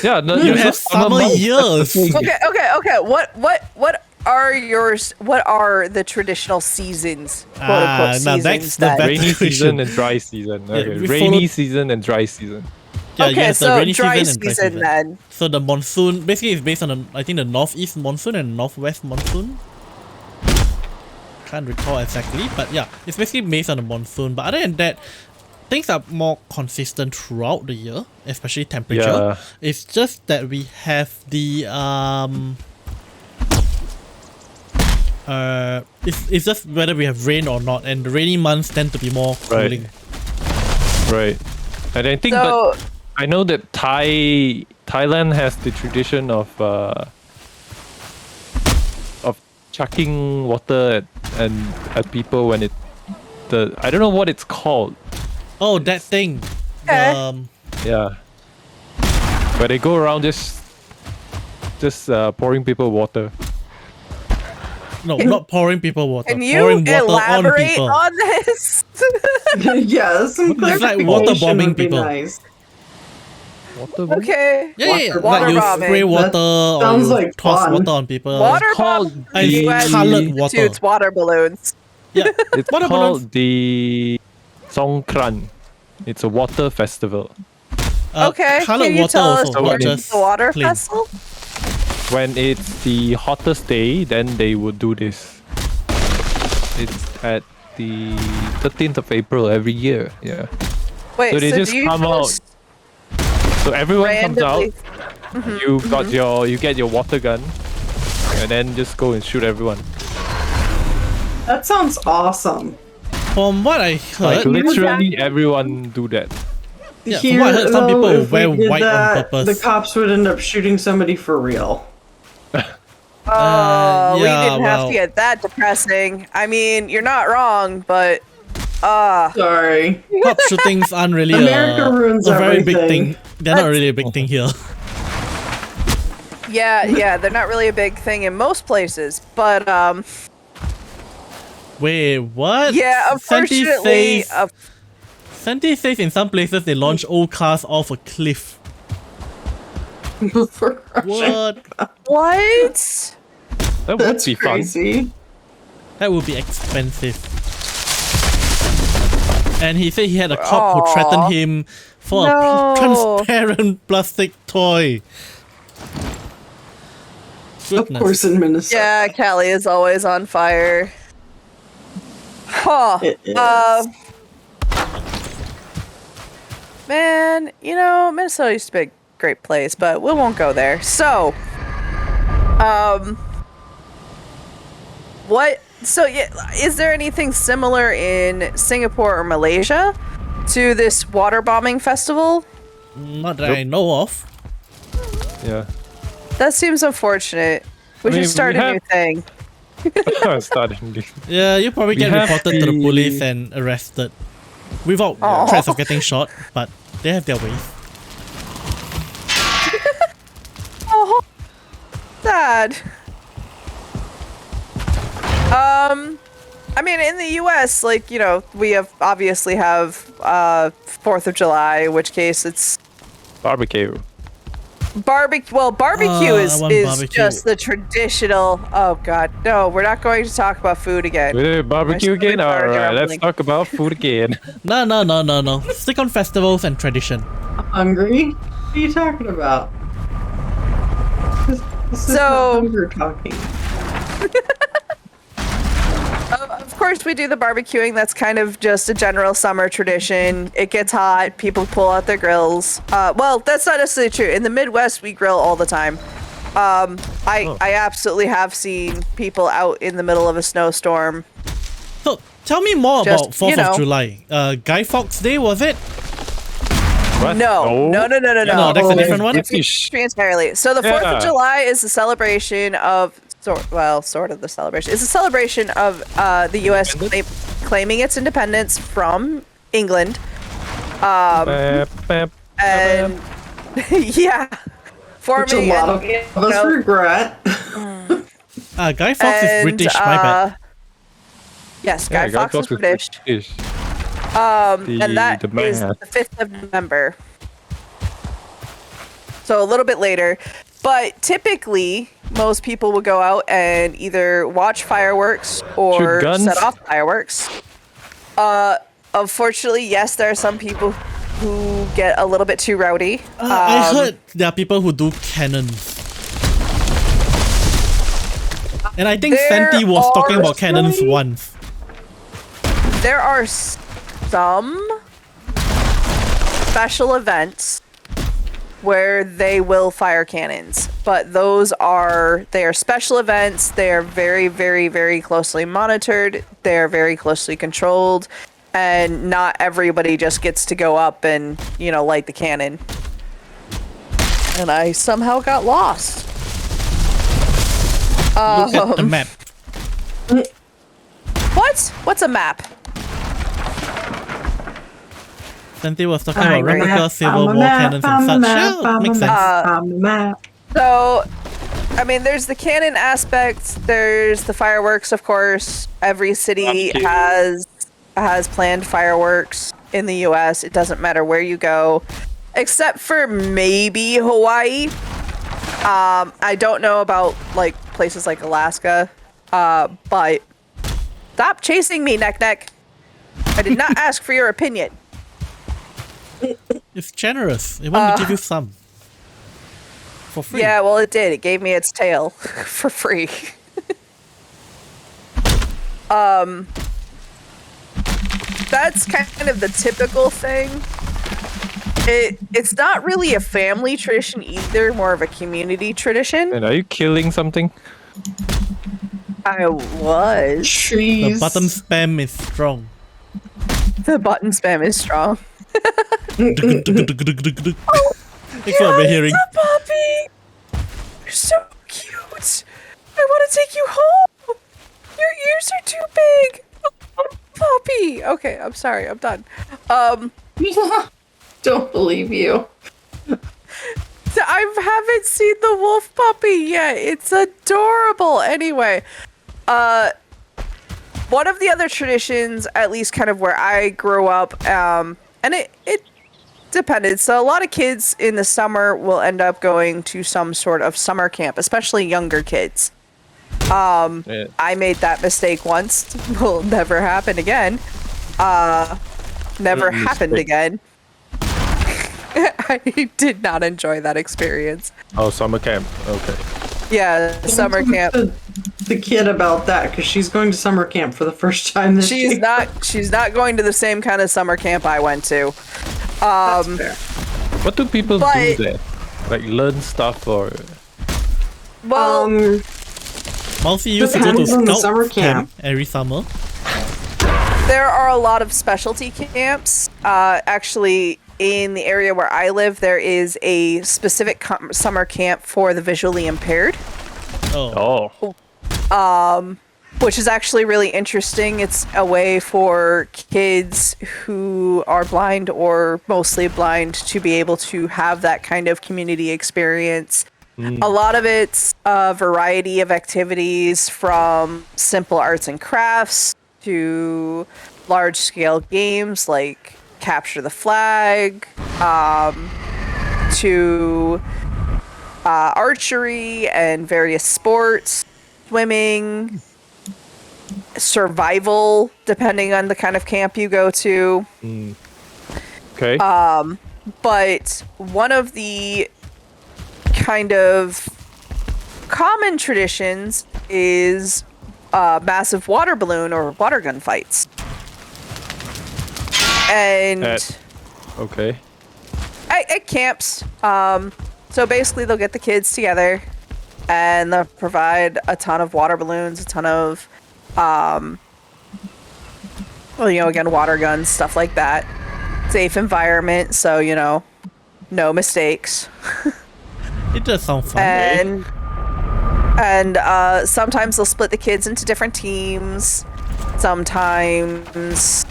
Yeah, no, You it's have not summer months. years. Okay. What are yours? What are the traditional seasons? Quote unquote now seasons that's the that- better Rainy question. season and dry season. Okay, we rainy followed- season and dry season. Yeah, you Okay, have the so rainy dry season and dry season season. then. So the monsoon basically is based on I think the northeast monsoon and northwest monsoon. can't recall exactly, but yeah, it's basically based on the monsoon. But other than that, things are more consistent throughout the year, especially temperature. Yeah. It's just that we have the it's just whether we have rain or not, and the rainy months tend to be more Right. cooling. Right. And I think, So, but I know that Thailand has the tradition of chucking water at people when I don't know what it's called. Oh, that thing. Okay. Yeah. Where they go around just pouring people water. No, not pouring people water. can you pouring water on elaborate people. on this? Yeah, some It's like clarification water bombing would be people. Nice. Water bomb? Okay. Yeah, Water like you bombing. spray water or sounds you like toss fun. water on people. Water called bomb And the- US coloured water. shoots water balloons. Yeah, It's water balloons. called the Songkran. It's a water festival. Okay, Coloured can you water tell also, us So not what when is just the water plain. festival? When it's the hottest day, then they would do this. It's at the 13th of April every year. Yeah. Wait, So they just do you come out. just So everyone comes out. randomly- You get your water gun, and then just go and shoot everyone. That sounds awesome. From what I Like heard, literally everyone do that. Yeah, from what I heard, some people if we wear did white on that, purpose. The cops would end up shooting somebody for real. Oh, we yeah, didn't have well. to get that depressing. I mean, you're not wrong, but Sorry. cop shootings aren't really America ruins a very big everything. thing. They're not really a big thing here. yeah, they're not really a big thing in most places. But Wait, what? yeah, Santi unfortunately, says, Santi says in some places they launch old cars off a cliff. For crushing. What? what? That would That's be fun. crazy. That would be expensive. And he said he had a cop who Aw. threatened him for No. a transparent plastic toy. Of Goodness. course, in Minnesota. Yeah, Cali is always on fire. Huh. It is. Man, you know, Minnesota used to be a great place, but we won't go there. So, is there anything similar in Singapore or Malaysia to this water bombing festival? Not that I know of. Yeah. That seems unfortunate. We I mean, should start we a new have- thing. Starting this. Yeah, you probably We get have reported to the the- police and arrested. Without Aw. threats of getting shot, but they have their ways. Oh, sad. I mean, in the U.S., like, you know, we obviously have 4th of July, in which case it's Barbecue. barbecue. Well, barbecue I is want barbecue. just the traditional. Oh God, no, we're not going to talk about food again. With barbecue My stomach again? already Alright, let's rumbling. talk about food again. No. Stick on festivals and tradition. Hungry? What are you talking about? This is So- not hunger talking. Of course, we do the barbecuing. That's kind of just a general summer tradition. It gets hot. People pull out their grills. Well, that's not necessarily true. In the Midwest, we grill all the time. I absolutely have seen people out in the middle of a snowstorm. So tell me more Just, about 4th you know. of July. Guy Fawkes Day, was it? What? No. No, that's a different one? Entirely. So the 4th Yeah. of July is a celebration of sort of the celebration. It's a celebration of the U.S. Claiming its independence from England. Bap, bap. And yeah, Which a forming lot of us regret. Guy Fawkes is British, my bad. Yes, Yeah, Guy Fawkes is British. British. And that the is math. the 5th of November. So a little bit later. But typically, most people will go out and either watch fireworks or Shoot guns? set off fireworks. Unfortunately, yes, there are some people who get a little bit too rowdy. I heard there are people who do cannons. And I think There Fenty was talking are about cannons some- once. There are some special events where they will fire cannons, but they are special events. They are very, very, very closely monitored. They are very closely controlled, and not everybody just gets to go up and, light the cannon. And I somehow got lost. Look at the map. What? What's a map? Fenty was talking about Angry. replica Civil War cannons and such. Yeah, makes sense. On the map. So, I mean, there's the cannon aspect. There's the fireworks, of course. Every city has planned fireworks in the U.S. It doesn't matter where you go, except for maybe Hawaii. I don't know about places like Alaska, but stop chasing me, Neck. I did not ask for your opinion. It's generous. It wants to give you some. For free. Yeah, well, it did. It gave me its tail for free. That's kind of the typical thing. It's not really a family tradition either, more of a community tradition. And are you killing something? I was. The Trees. button spam is strong. The button spam is strong. It's what we're hearing. It's a puppy. You're so cute. I want to take you home. Your ears are too big. Oh, puppy. Okay, I'm sorry. I'm done. Don't believe you. I haven't seen the wolf puppy yet. It's adorable. Anyway, one of the other traditions, at least kind of where I grew up, and it depended. So a lot of kids in the summer will end up going to some sort of summer camp, especially younger kids. Yeah. I made that mistake once. Will never happen again. Never happened Mistake. again. I did not enjoy that experience. Oh, summer camp. Okay. Yeah, summer camp. The kid about that because she's going to summer camp for the first time this year. She's not going to the same kind of summer camp I went to. That's fair. What do people do But- there? Like learn stuff or? Well, Mousy used to go to Depends on the scout summer camp camp. every summer. there are a lot of specialty camps. Actually, in the area where I live, there is a specific summer camp for the visually impaired, Oh. Oh. which is actually really interesting. It's a way for kids who are blind or mostly blind to be able to have that kind of community experience. A lot of it's a variety of activities, from simple arts and crafts to large-scale games like capture the flag, to archery and various sports, swimming, survival, depending on the kind of camp you go to. Okay. But one of the kind of common traditions is massive water balloon or water gun fights. And Okay. at camps, so basically they'll get the kids together and they'll provide a ton of water balloons, a ton of, again, water guns, stuff like that. Safe environment, so, no mistakes. It does sound fun. And sometimes they'll split the kids into different teams. Sometimes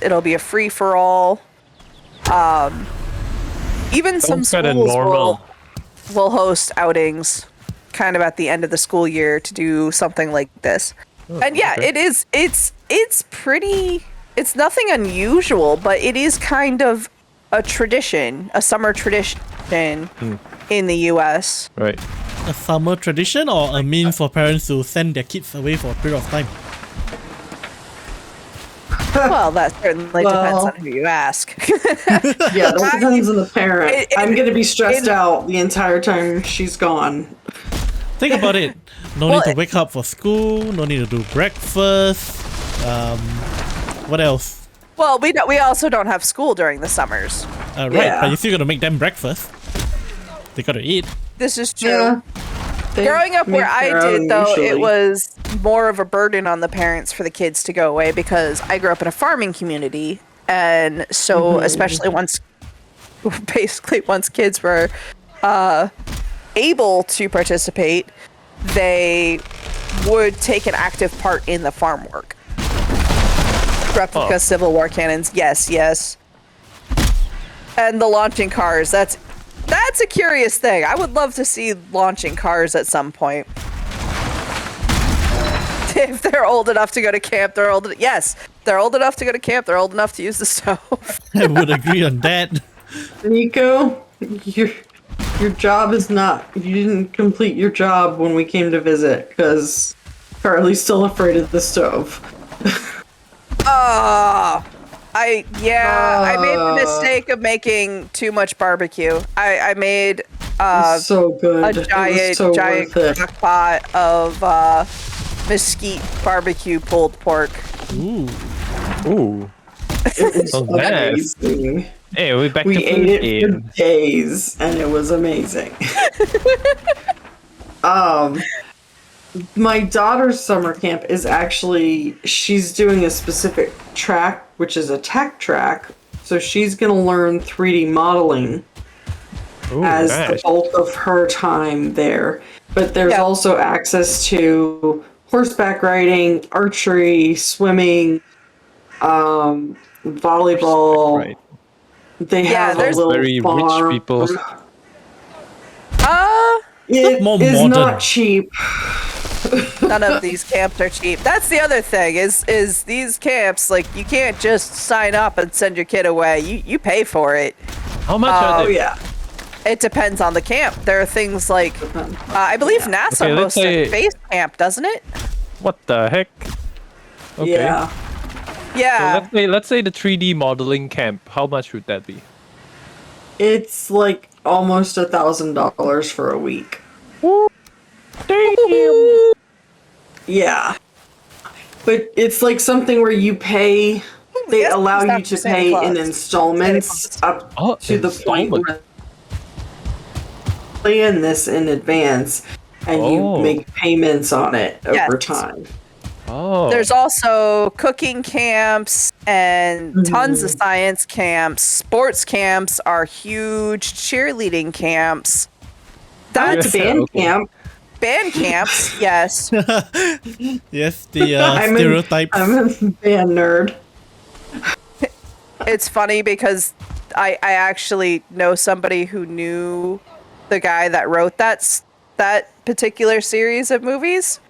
it'll be a free for all. Even some Sounds kinda schools normal. will host outings kind of at the end of the school year to do something like this. And yeah, okay. it's pretty, it's nothing unusual, but it is kind of a tradition, a summer tradition in the US. Right. A summer tradition or a means for parents to send their kids away for a period of time? Well, that certainly depends on who you ask. Yeah, that depends on the parent. It- I'm gonna be stressed it- out the entire time she's gone. Think about it. No Well, need to wake up for school. No need to do breakfast. What else? Well, we also don't have school during the summers. Right, Yeah. but you're still gonna make them breakfast. They gotta eat. This is true. Yeah. They Growing up where make I their did, own though, usually. it was more of a burden on the parents for the kids to go away because I grew up in a farming community. And so, especially once kids were able to participate, they would take an active part in the farm work. Replica Civil War cannons, yes. And the launching cars, that's a curious thing. I would love to see launching cars at some point. If they're old enough to go to camp, they're old enough to go to camp, they're old enough to use the stove. I would agree on that. Nico, your job is not. You didn't complete your job when we came to visit because Carly's still afraid of the stove. I made the mistake of making too much barbecue. I made So good. a It was giant so giant worth it. crock pot of mesquite barbecue pulled pork. Ooh. Ooh. It was Oh, nice. amazing. Hey, we're back We to ate food it for game. days, and it was amazing. My daughter's summer camp is actually, she's doing a specific track, which is a tech track. So she's going to learn 3D modeling Ooh, as the nice. bulk of her time there. But there's Yeah. also access to horseback riding, archery, swimming, volleyball. Right. They Yeah, have a there's little very rich farm. people. It More is modern. not cheap. None of these camps are cheap. That's the other thing is these camps, like, you can't just sign up and send your kid away. You pay for it. How much Oh are they? yeah. It depends on the camp. There are things like I believe NASA Okay, let's hosts say- a base camp, doesn't it? What the heck? Okay. Yeah. So Yeah. let's say the 3D modeling camp. How much would that be? It's like almost $1,000 for a week. Damn. Yeah. But it's like something where you pay, they Yes, allow it's you not to Santa pay Claus. in Santa installments Claus. up Oh, to the point installment. where plan this in advance and Oh. you make payments on it over Yes. time. Oh. There's also cooking camps and tons of science camps. Sports camps are huge. Cheerleading camps. That's That's a band okay. camp. band camps. Yes. Yes, the I'm stereotypes. I'm a band nerd. It's funny because I actually know somebody who knew the guy that wrote that particular series of movies.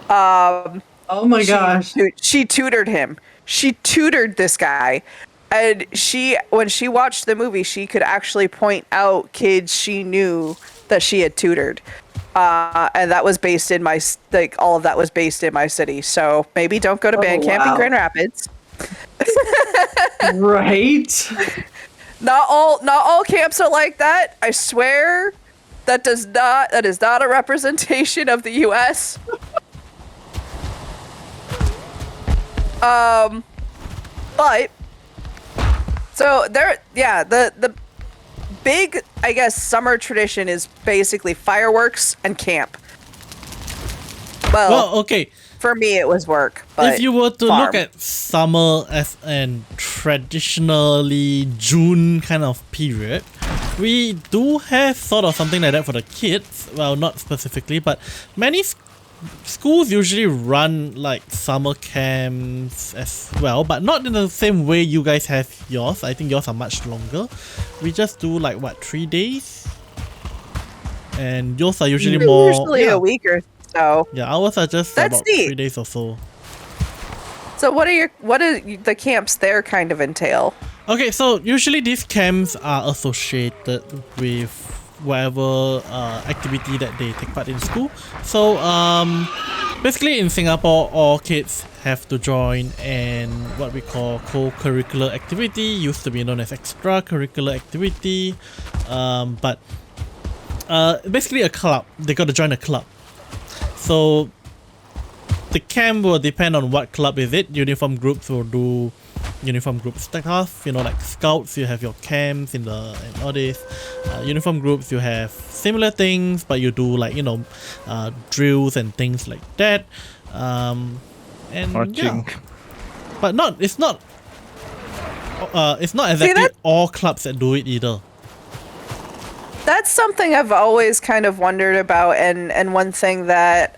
Oh my gosh. She tutored him. She tutored this guy. And when she watched the movie, she could actually point out kids she knew that she had tutored. And that was based in all of that was based in my city. So maybe don't go to band camp in wow. Grand Rapids. Right? Not all camps are like that. I swear that is not a representation of the US. But so the big, I guess, summer tradition is basically fireworks and camp. Well, okay. For me, it was work. But If you were to farm. look at summer as an traditionally June kind of period, we do have sort of something like that for the kids. Well, not specifically, but many schools usually run like summer camps as well, but not in the same way you guys have yours. I think yours are much longer. We just do like 3 days, and yours are usually more. usually yeah, a week or so. yeah, ours are just That's about neat. 3 days or so. So what do the camps there kind of entail? Okay, so usually these camps are associated with whatever activity that they take part in school. So basically in Singapore, all kids have to join in what we call co-curricular activity, used to be known as extracurricular activity, but basically a club. They got to join a club. So the camp will depend on what club is it. Uniform groups will do uniform group stuff, you know, like scouts, you have your camps and all this. Uniform groups, you have similar things, but you do like, you know, drills and things like that. And Marching. yeah. But it's not exactly all clubs that do it either. That's something I've always kind of wondered about, and one thing that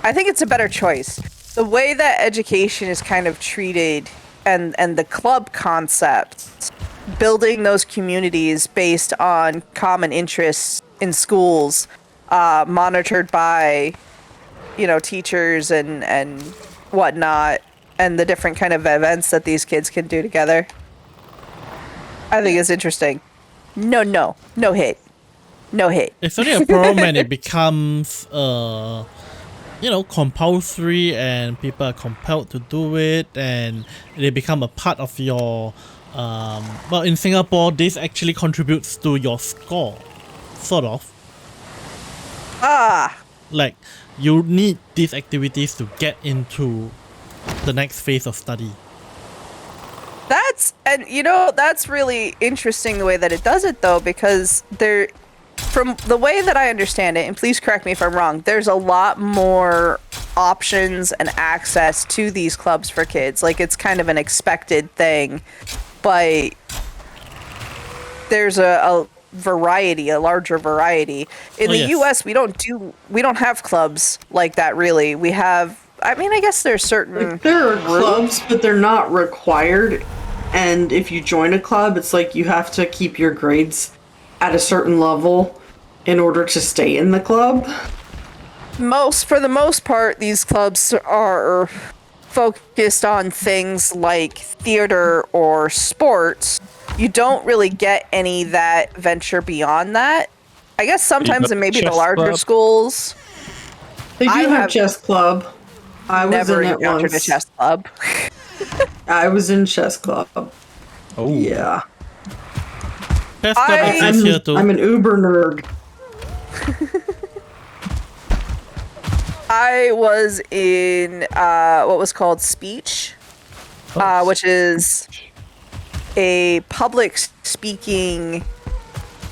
I think it's a better choice. The way that education is kind of treated and the club concept, building those communities based on common interests in schools, monitored by, you know, teachers and whatnot, and the different kind of events that these kids can do together, I think is interesting. No hate. It's only a problem when it becomes compulsory and people are compelled to do it and they become a part of your well, in Singapore this actually contributes to your score, sort of. Like you need these activities to get into the next phase of study. That's really interesting the way that it does it though, because from the way that I understand it, and please correct me if I'm wrong, there's a lot more options and access to these clubs for kids. Like it's kind of an expected thing, but there's a larger variety. In the US, we don't have clubs like that really. We have, I mean, I guess there's certain... Like, there are clubs, but they're not required. And if you join a club, it's like you have to keep your grades at a certain level in order to stay in the club. For the most part, these clubs are focused on things like theater or sports. You don't really get any that venture beyond that. I guess sometimes in maybe the larger schools. They do have chess club. I was never in it encountered once. a chess club. I was in chess club. Oh. Yeah. Chess club exists here too. I'm an uber nerd. I was in what was called Speech, which is a public speaking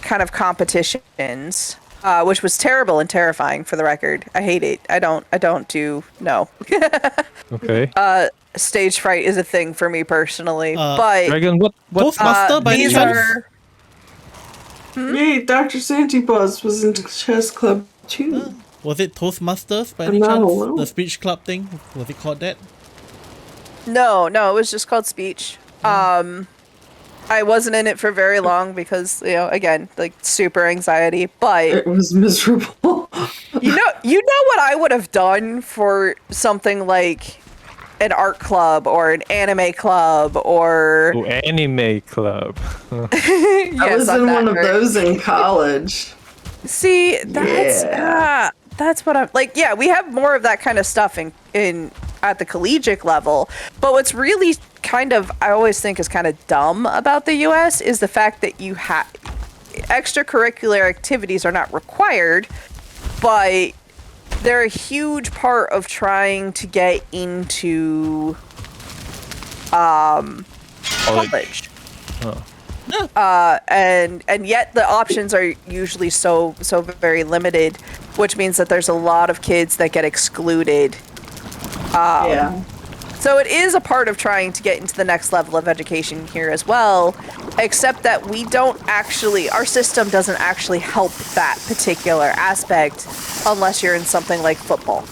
kind of competitions, which was terrible and terrifying for the record. I hate it. I don't do. Okay. Stage fright is a thing for me personally, but Dragon, what Toastmaster by any these chance? are... Yay, Dr. Santibuzz was in chess club too. Was it Toastmasters by I'm any not chance? alone. The speech club thing? Was it called that? No, it was just called Speech. I wasn't in it for very long because, again, like super anxiety, but It was miserable. you know what I would have done for something like an art club or an anime club or anime club? I was in one of those in college. See, that's what I'm like. Yeah, we have more of that kind of stuff in at the collegiate level. But what's really kind of, I always think is kind of dumb about the US is the fact that you have extracurricular activities are not required, but they're a huge part of trying to get into college. And yet the options are usually so very limited, which means that there's a lot of kids that get excluded. Yeah. So it is a part of trying to get into the next level of education here as well, except that our system doesn't actually help that particular aspect unless you're in something like football.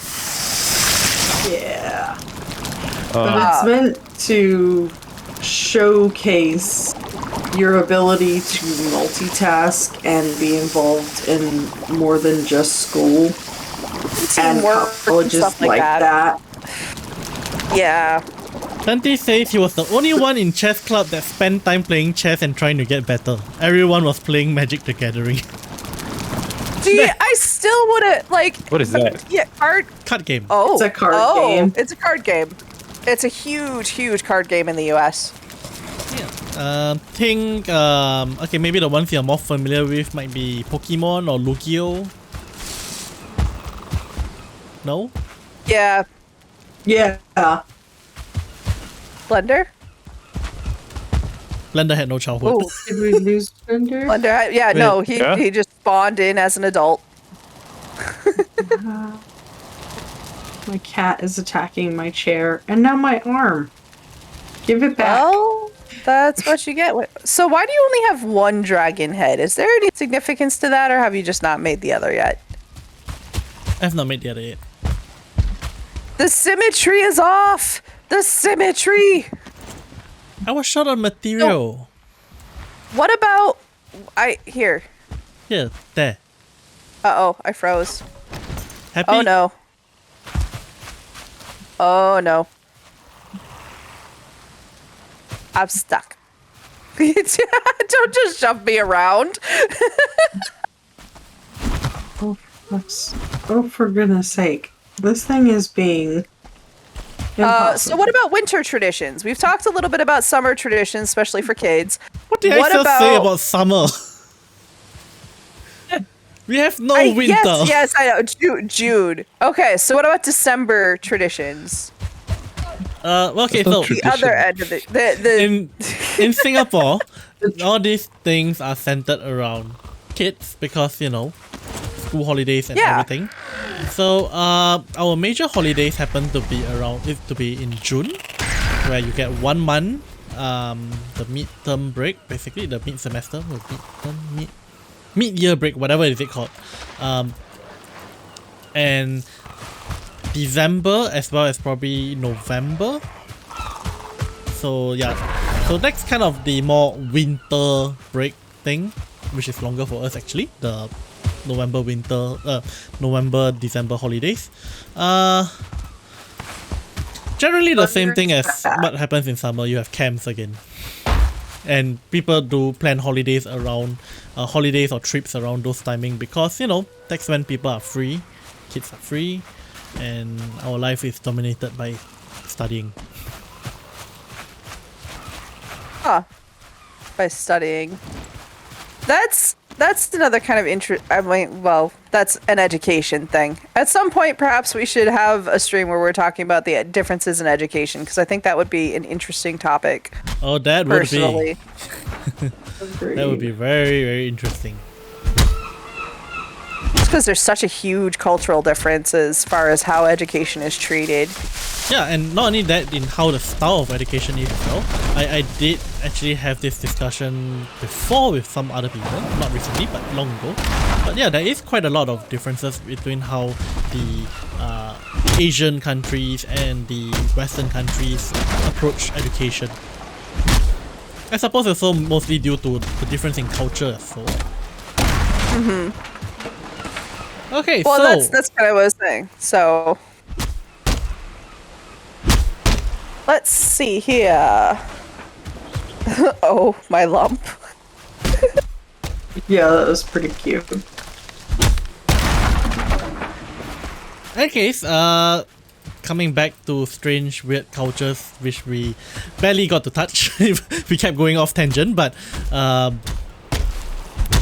Yeah. But it's meant to showcase your ability to multitask and be involved in more than just school. And Teamwork colleges and stuff like that. Yeah. Dante says he was the only one in chess club that spent time playing chess and trying to get better. Everyone was playing Magic the Gathering. See, I still wouldn't like. What is that? Yeah, card game. Oh, It's a card game. It's a card game. It's a huge card game in the US. Yeah. Think okay, maybe the ones you're more familiar with might be Pokemon or Lugia. No? Yeah, Yeah. Blender. Blender had no childhood. Oh, Did we lose Blender? Blender. Yeah, no, he Yeah? he just spawned in as an adult. My cat is attacking my chair, and now my arm. Give it back. Well, that's what you get. So why do you only have one dragon head? Is there any significance to that, or have you just not made the other yet? I've not made the other yet. The symmetry is off. The symmetry. I was short on material. What about here? Here, there. Uh-oh, I froze. Happy? Oh no. Oh no. I'm stuck. Don't just shove me around. For goodness sake. This thing is being impossible. So what about winter traditions? We've talked a little bit about summer traditions, especially for kids. What did I just say about summer? We have no winter. Yes, I know. June. Okay, so what about December traditions? Okay, That's not so true. The other end of the in Singapore, all these things are centered around kids because, you know, school holidays and Yeah. everything. So our major holidays happen to be in June, where you get 1 month, the mid-term break, basically the mid-semester, or mid-year break, whatever is it called, and December as well as probably November. So yeah, so that's kind of the more winter break thing, which is longer for us actually. The November December holidays. Generally the same thing as what happens in summer. You have camps again, and people do plan holidays around holidays or trips around those timing because, you know, that's when people are free, kids are free, and our life is dominated by studying. by studying. That's another kind of that's an education thing. At some point, perhaps we should have a stream where we're talking about the differences in education, because I think that would be an interesting topic. Oh, that would Personally, be. That would be very, very interesting. just because there's such a huge cultural difference as far as how education is treated. Yeah, and not only that, in how the style of education is as well. I did actually have this discussion before with some other people, not recently, but long ago. But yeah, there is quite a lot of differences between how the Asian countries and the Western countries approach education. I suppose also mostly due to the difference in culture, so. Okay, Well, so that's kind of what I was saying. So let's see here. Oh, my lump. Yeah, that was pretty cute. anyways, coming back to strange, weird cultures, which we barely got to touch. We kept going off tangent, but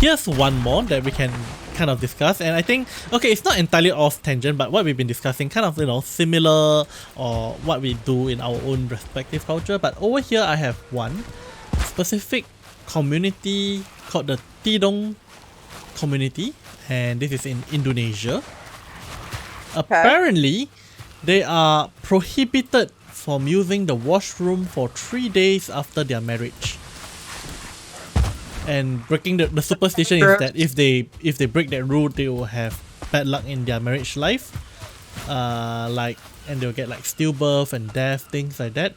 here's one more that we can kind of discuss, and I think, okay, it's not entirely off tangent, but what we've been discussing kind of, you know, similar or what we do in our own respective culture. But over here I have one specific community called the Tidong community, and this is in Indonesia. Apparently they are prohibited from using the washroom for 3 days after their marriage. And breaking the superstition is that if they break that rule, they will have bad luck in their marriage life, and they'll get like stillbirth and death, things like that.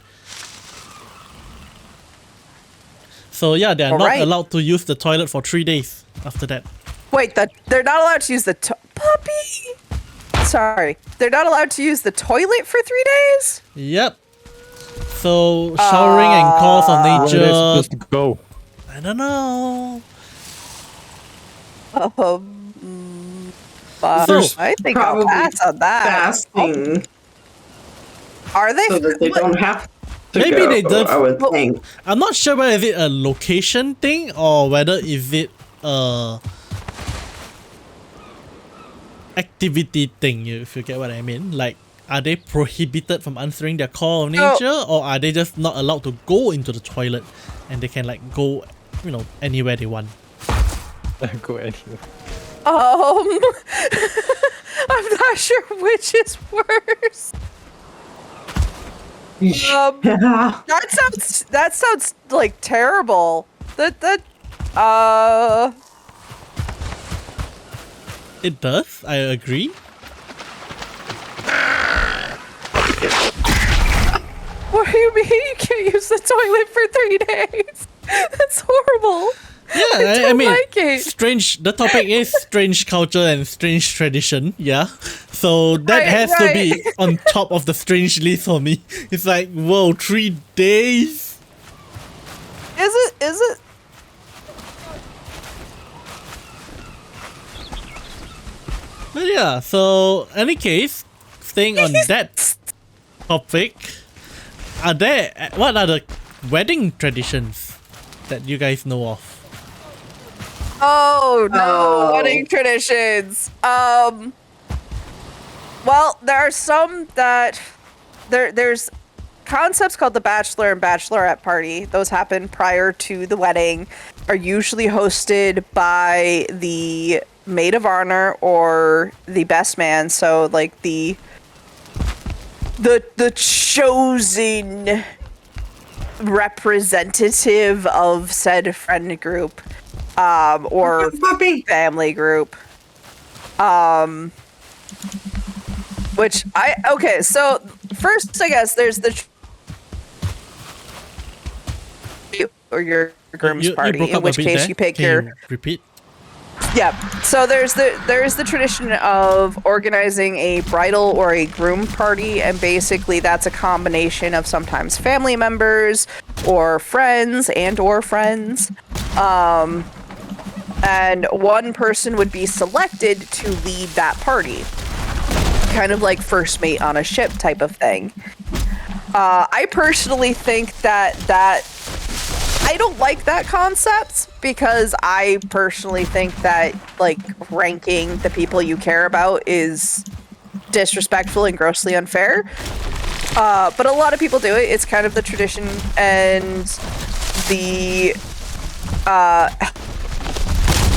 So yeah, they are not Alright. allowed to use the toilet for 3 days after that. Wait, they're not allowed to use the puppy. Sorry, they're not allowed to use the toilet for 3 days. Yep. So showering and calls on Where are they nature. supposed to go? I don't know. So, I think I'll probably pass on that. Fasting Are they? so that they don't have to Maybe go, they just- I would think. I'm not sure whether is it a location thing or whether is it a activity thing, if you get what I mean. Like, are they prohibited from answering their call of nature, or are they just not allowed to go into the toilet and they can like go, anywhere they want? Go anywhere. I'm not sure which is worse. That sounds like terrible. It does, I agree. What do you mean you can't use the toilet for 3 days? That's horrible. Yeah, I mean, like it. strange. The topic is strange culture and strange tradition. Yeah, so that Right, has to be right. on top of the strange list for me. It's like, whoa, 3 days. Is it? But yeah, so any case, staying on that topic, what are the wedding traditions that you guys know of? Oh no, Oh. wedding traditions. Well, there are some that there's concepts called the bachelor and bachelorette party. Those happen prior to the wedding, are usually hosted by the maid of honor or the best man. So like the chosen representative of said friend group. Or Puppy. family group. So first I guess there's the or your groom's You party, broke in up a which bit case there. you pick Can your you repeat? yeah. So there's the tradition of organizing a bridal or a groom party, and basically that's a combination of sometimes family members or friends. And one person would be selected to lead that party. Kind of like first mate on a ship type of thing. I personally think that I don't like that concept because I personally think that like ranking the people you care about is disrespectful and grossly unfair. But a lot of people do it. It's kind of the tradition, and the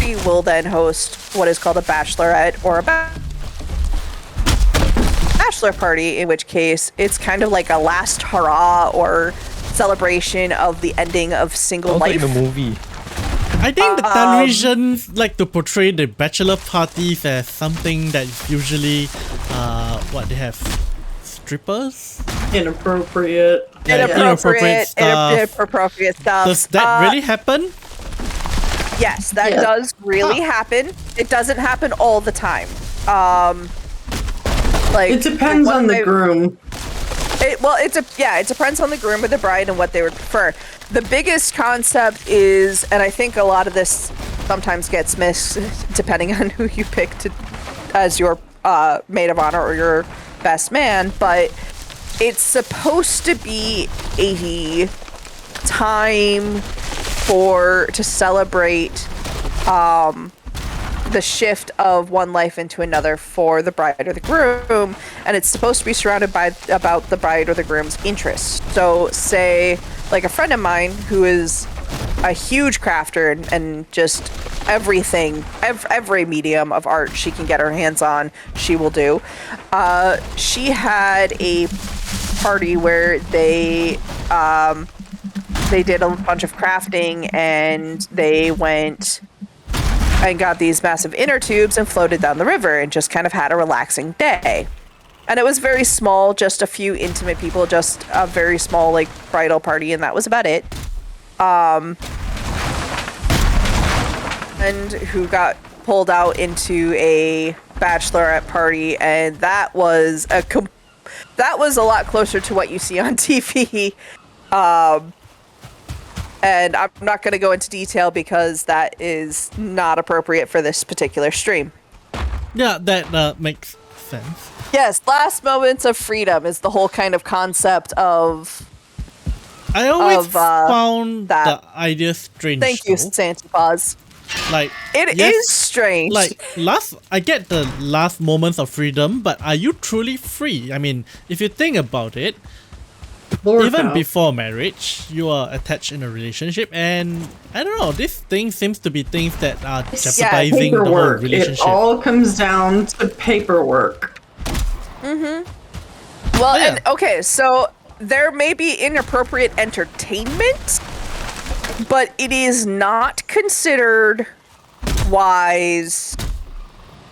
we will then host what is called a bachelorette or a bachelor party, in which case it's kind of like a last hurrah or celebration of the ending of single Sounds like life. the movie. I think the televisions like to portray the bachelor parties as something that's usually, they have strippers? Inappropriate. Inappropriate stuff. Inappropriate stuff. Does that really happen? Yes, that Yeah. does really happen. It doesn't happen all the time. It depends on the groom. It depends on the groom or the bride and what they would prefer. The biggest concept is, and I think a lot of this sometimes gets missed depending on who you pick as your maid of honor or your best man, but it's supposed to be a time to celebrate the shift of one life into another for the bride or the groom, and it's supposed to be surrounded by about the bride or the groom's interests. So say like a friend of mine who is a huge crafter and just everything, every medium of art she can get her hands on, she will do. She had a party where they did a bunch of crafting, and they went and got these massive inner tubes and floated down the river and just kind of had a relaxing day. And it was very small, just a few intimate people, just a very small like bridal party, and that was about it. And who got pulled out into a bachelorette party, and that was a lot closer to what you see on TV. And I'm not going to go into detail because that is not appropriate for this particular stream. Yeah, that makes sense. Yes, last moments of freedom is the whole kind of concept of I always of found that. the idea strange. Thank you, though. Santa Claus. Like It is yes, strange. Like I get the last moments of freedom, but are you truly free? I mean, if you think about it, Lord even no. before marriage, you are attached in a relationship, and I don't know. This thing seems to be things that are jeopardizing the whole Paperwork. It relationship. all comes down to paperwork. Well, yeah. and okay, so there may be inappropriate entertainment, but it is not considered wise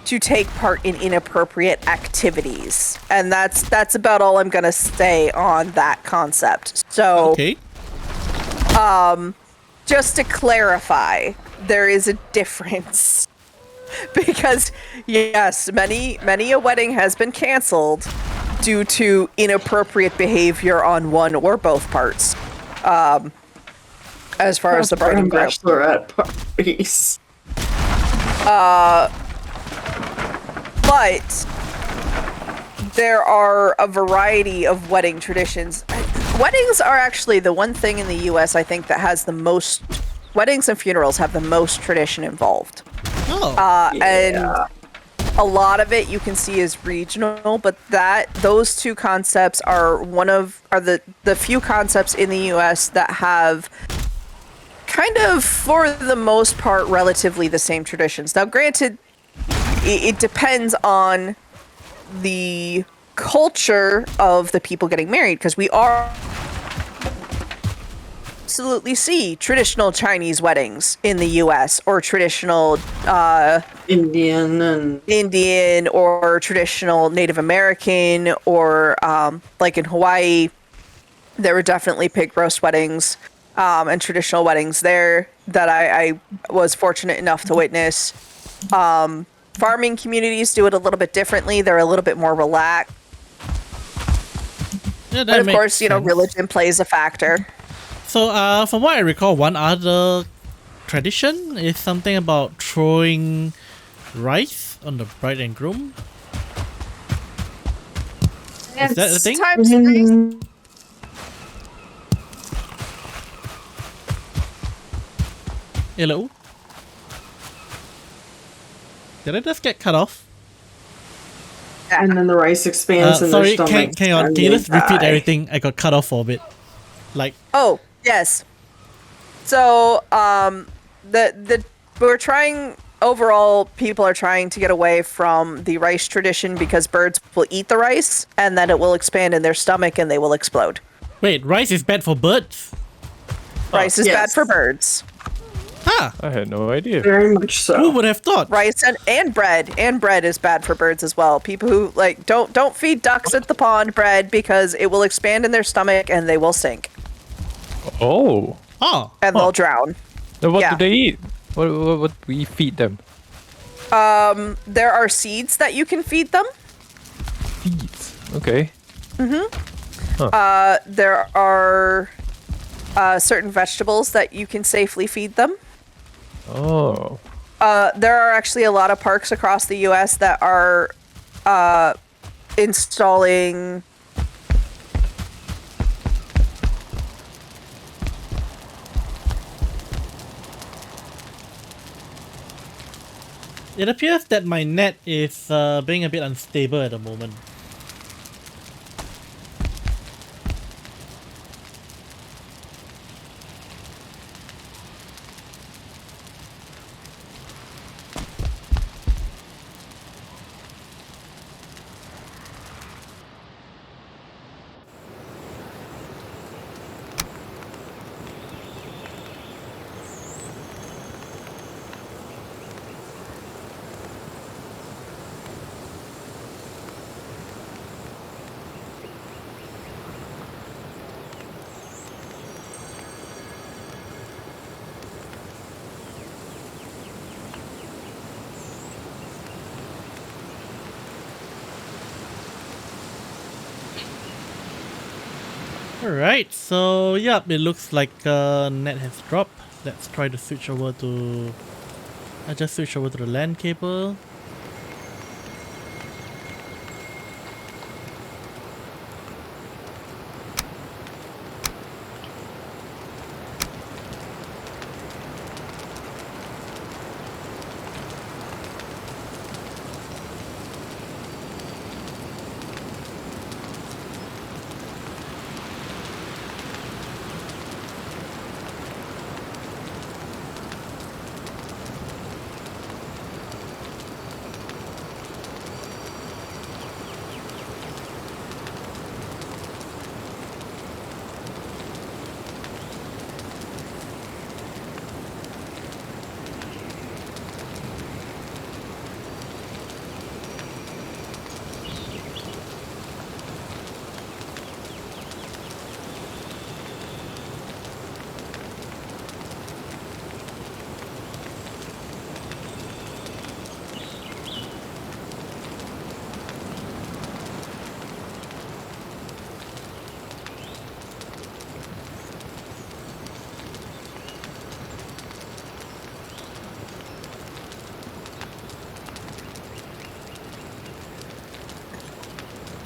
to take part in inappropriate activities. And that's about all I'm gonna say on that concept. So Okay. just to clarify, there is a difference. Because yes, many a wedding has been canceled due to inappropriate behavior on one or both parts. As far as the bride and groom. Bachelorette parties. But there are a variety of wedding traditions. Weddings are actually the one thing in the US I think that has the most weddings and funerals have the most tradition involved. Oh. And a lot of it you can see is regional, but those two concepts are the few concepts in the US that have kind of, for the most part, relatively the same traditions. Now, granted, it depends on the culture of the people getting married, because we are absolutely see traditional Chinese weddings in the US, or traditional Indian or traditional Native American, or like in Hawaii, there were definitely pig roast weddings and traditional weddings there that I was fortunate enough to witness. Farming communities do it a little bit differently. They're a little bit more relaxed. Yeah, that But of makes course, sense. religion plays a factor. So, from what I recall, one other tradition is something about throwing rice on the bride and groom. Is that a thing? Times three. Hello? Did I just get cut off? And then the rice expands in Sorry, their stomachs. hang on. and Can you they just repeat die. everything? I got cut off for a bit. Like, Oh, yes. So, we're trying, overall, people are trying to get away from the rice tradition because birds will eat the rice and then it will expand in their stomach and they will explode. wait, rice is bad for birds? Rice is bad Yes. for birds. Huh. I had no idea. Very much so. Who would have thought? Rice and bread. And bread is bad for birds as well. People who, don't feed ducks at the pond bread because it will expand in their stomach and they will sink. Oh. Oh. And they'll drown. Then what Yeah. do they eat? What we feed them? There are seeds that you can feed them. Seeds. Okay. There are certain vegetables that you can safely feed them. Oh. There are actually a lot of parks across the U.S. that are installing. It appears that my net is being a bit unstable at the moment. Alright, so yep, it looks like net has dropped. Let's try to switch over to... I just switched over to the LAN cable.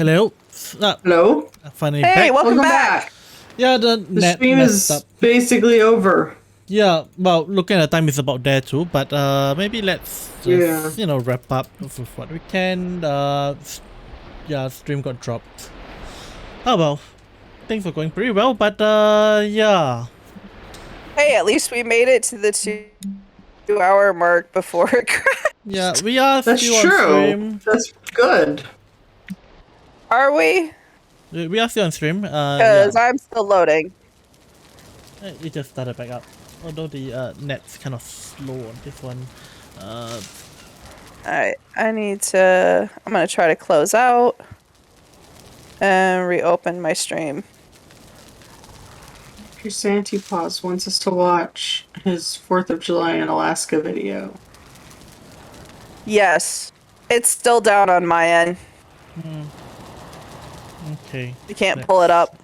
Hello. Hello? Finally Hey, back. welcome back. Yeah, the The net stream messed is up. basically over. Yeah, well, looking at the time, it's about there too. But maybe let's just wrap up with what we can. Yeah, stream got dropped. Oh well, things were going pretty well. But yeah. Hey, at least we made it to the 2-hour mark before it crashed. Yeah, we are That's still on true. stream. That's good. Are we? We are still on stream. Because I'm still loading. It just started back up. Although the net's kind of slow on this one. Alright, I'm gonna try to close out and reopen my stream. Your Paws wants us to watch his 4th of July in Alaska video. Yes, it's still down on my end. Okay. You can't pull it up.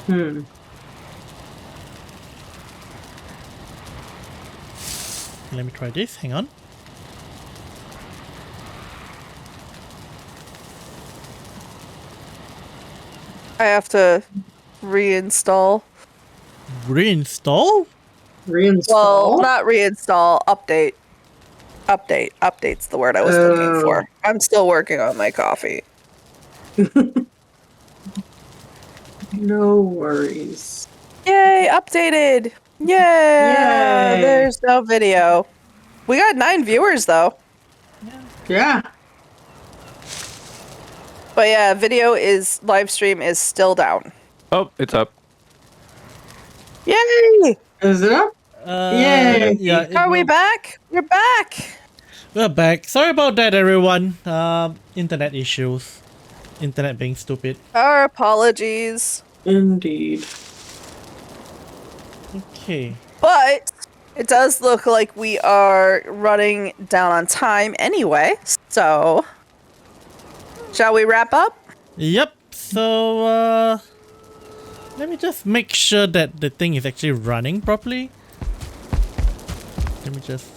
Let me try this. Hang on. I have to reinstall. Reinstall? Reinstall? Well, not reinstall, update. Update's the word I was looking for. I'm still working on my coffee. No worries. Yay, updated! Yay! There's no video. We got 9 viewers though. Yeah. But yeah, live stream is still down. Oh, it's up. Yay! Is it up? Yay! Yeah. Are we back? We're back! We're back. Sorry about that, everyone. Internet issues. Internet being stupid. Our apologies. Indeed. Okay. But it does look like we are running down on time anyway. So, shall we wrap up? Yep. So, let me just make sure that the thing is actually running properly. Let me just...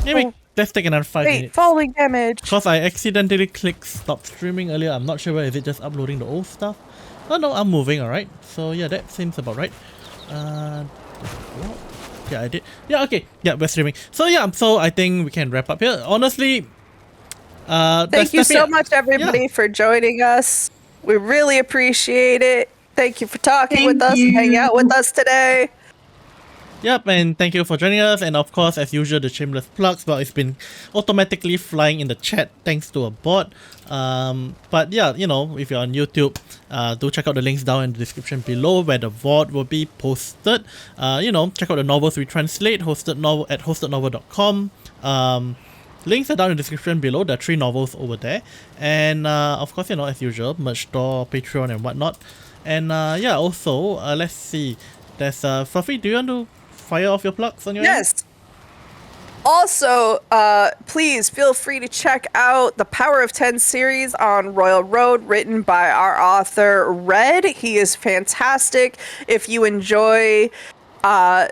Maybe let's take another 5 Wait, minutes. falling damage. Because I accidentally clicked stop streaming earlier. I'm not sure whether is it just uploading the old stuff. Oh no, I'm moving, alright. So yeah, that seems about right. Yeah, I did. Yeah, okay. Yeah, we're streaming. So yeah, so I think we can wrap up here. Honestly, Thank you so much, everybody, for joining us. We really appreciate it. Thank you for talking with us, hanging out with us today. Yep, and thank you for joining us. And of course, as usual, the shameless plugs. Well, it's been automatically flying in the chat thanks to a bot. But yeah, you know, if you're on YouTube, do check out the links down in the description below where the VOD will be posted. You know, check out the novels we translate, hosted novel at hostednovel.com. Links are down in the description below. There are 3 novels over there. And of course, you know, as usual, merch store, Patreon, and whatnot. And yeah, also, let's see. There's Fluffy, do you want to fire off your plugs on your end? Yes. Also, please feel free to check out the Power of 10 series on Royal Road, written by our author, Red. He is fantastic. If you enjoy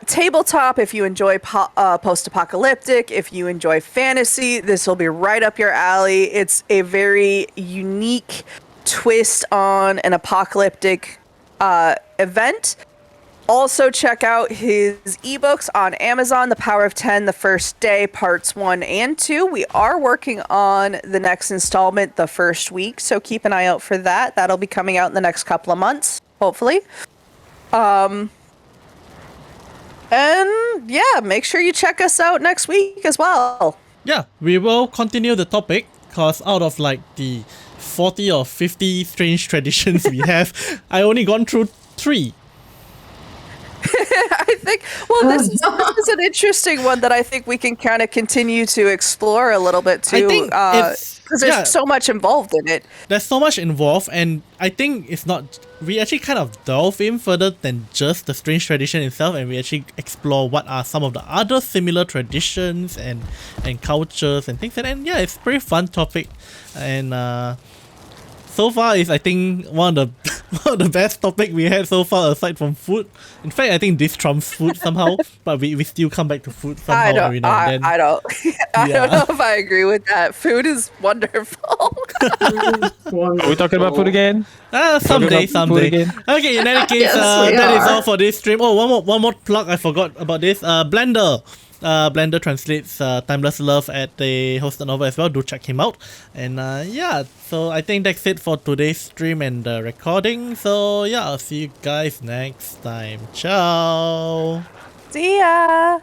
tabletop, if you enjoy post-apocalyptic, if you enjoy fantasy, this will be right up your alley. It's a very unique twist on an apocalyptic event. Also, check out his ebooks on Amazon, The Power of 10, The First Day, Parts 1 and 2. We are working on the next installment the first week, so keep an eye out for that. That'll be coming out in the next couple of months, hopefully. And yeah, make sure you check us out next week as well. Yeah, we will continue the topic, because out of like the 40 or 50 strange traditions we have, I only gone through 3. I think, well, this is an interesting one that I think we can kind of continue to explore a little bit too. I think because there's so much involved in it. There's so much involved, and I think it's not. We actually kind of delve in further than just the strange tradition itself, and we actually explore what are some of the other similar traditions and cultures and things. And yeah, it's a pretty fun topic, and so far is I think one of the one of the best topic we had so far aside from food. In fact, I think this trumps food somehow, but we still come back to food somehow every now and then. I don't Yeah. know if I agree with that. Food is wonderful. Are we talking about food again? Someday. again. Okay, in any case, Yes, we that is are. all for this stream. Oh, one more plug. I forgot about this. Blender. Blender translates Timeless Love at the hosted novel as well. Do check him out. And yeah, so I think that's it for today's stream and recording. So yeah, I'll see you guys next time. Ciao. See ya.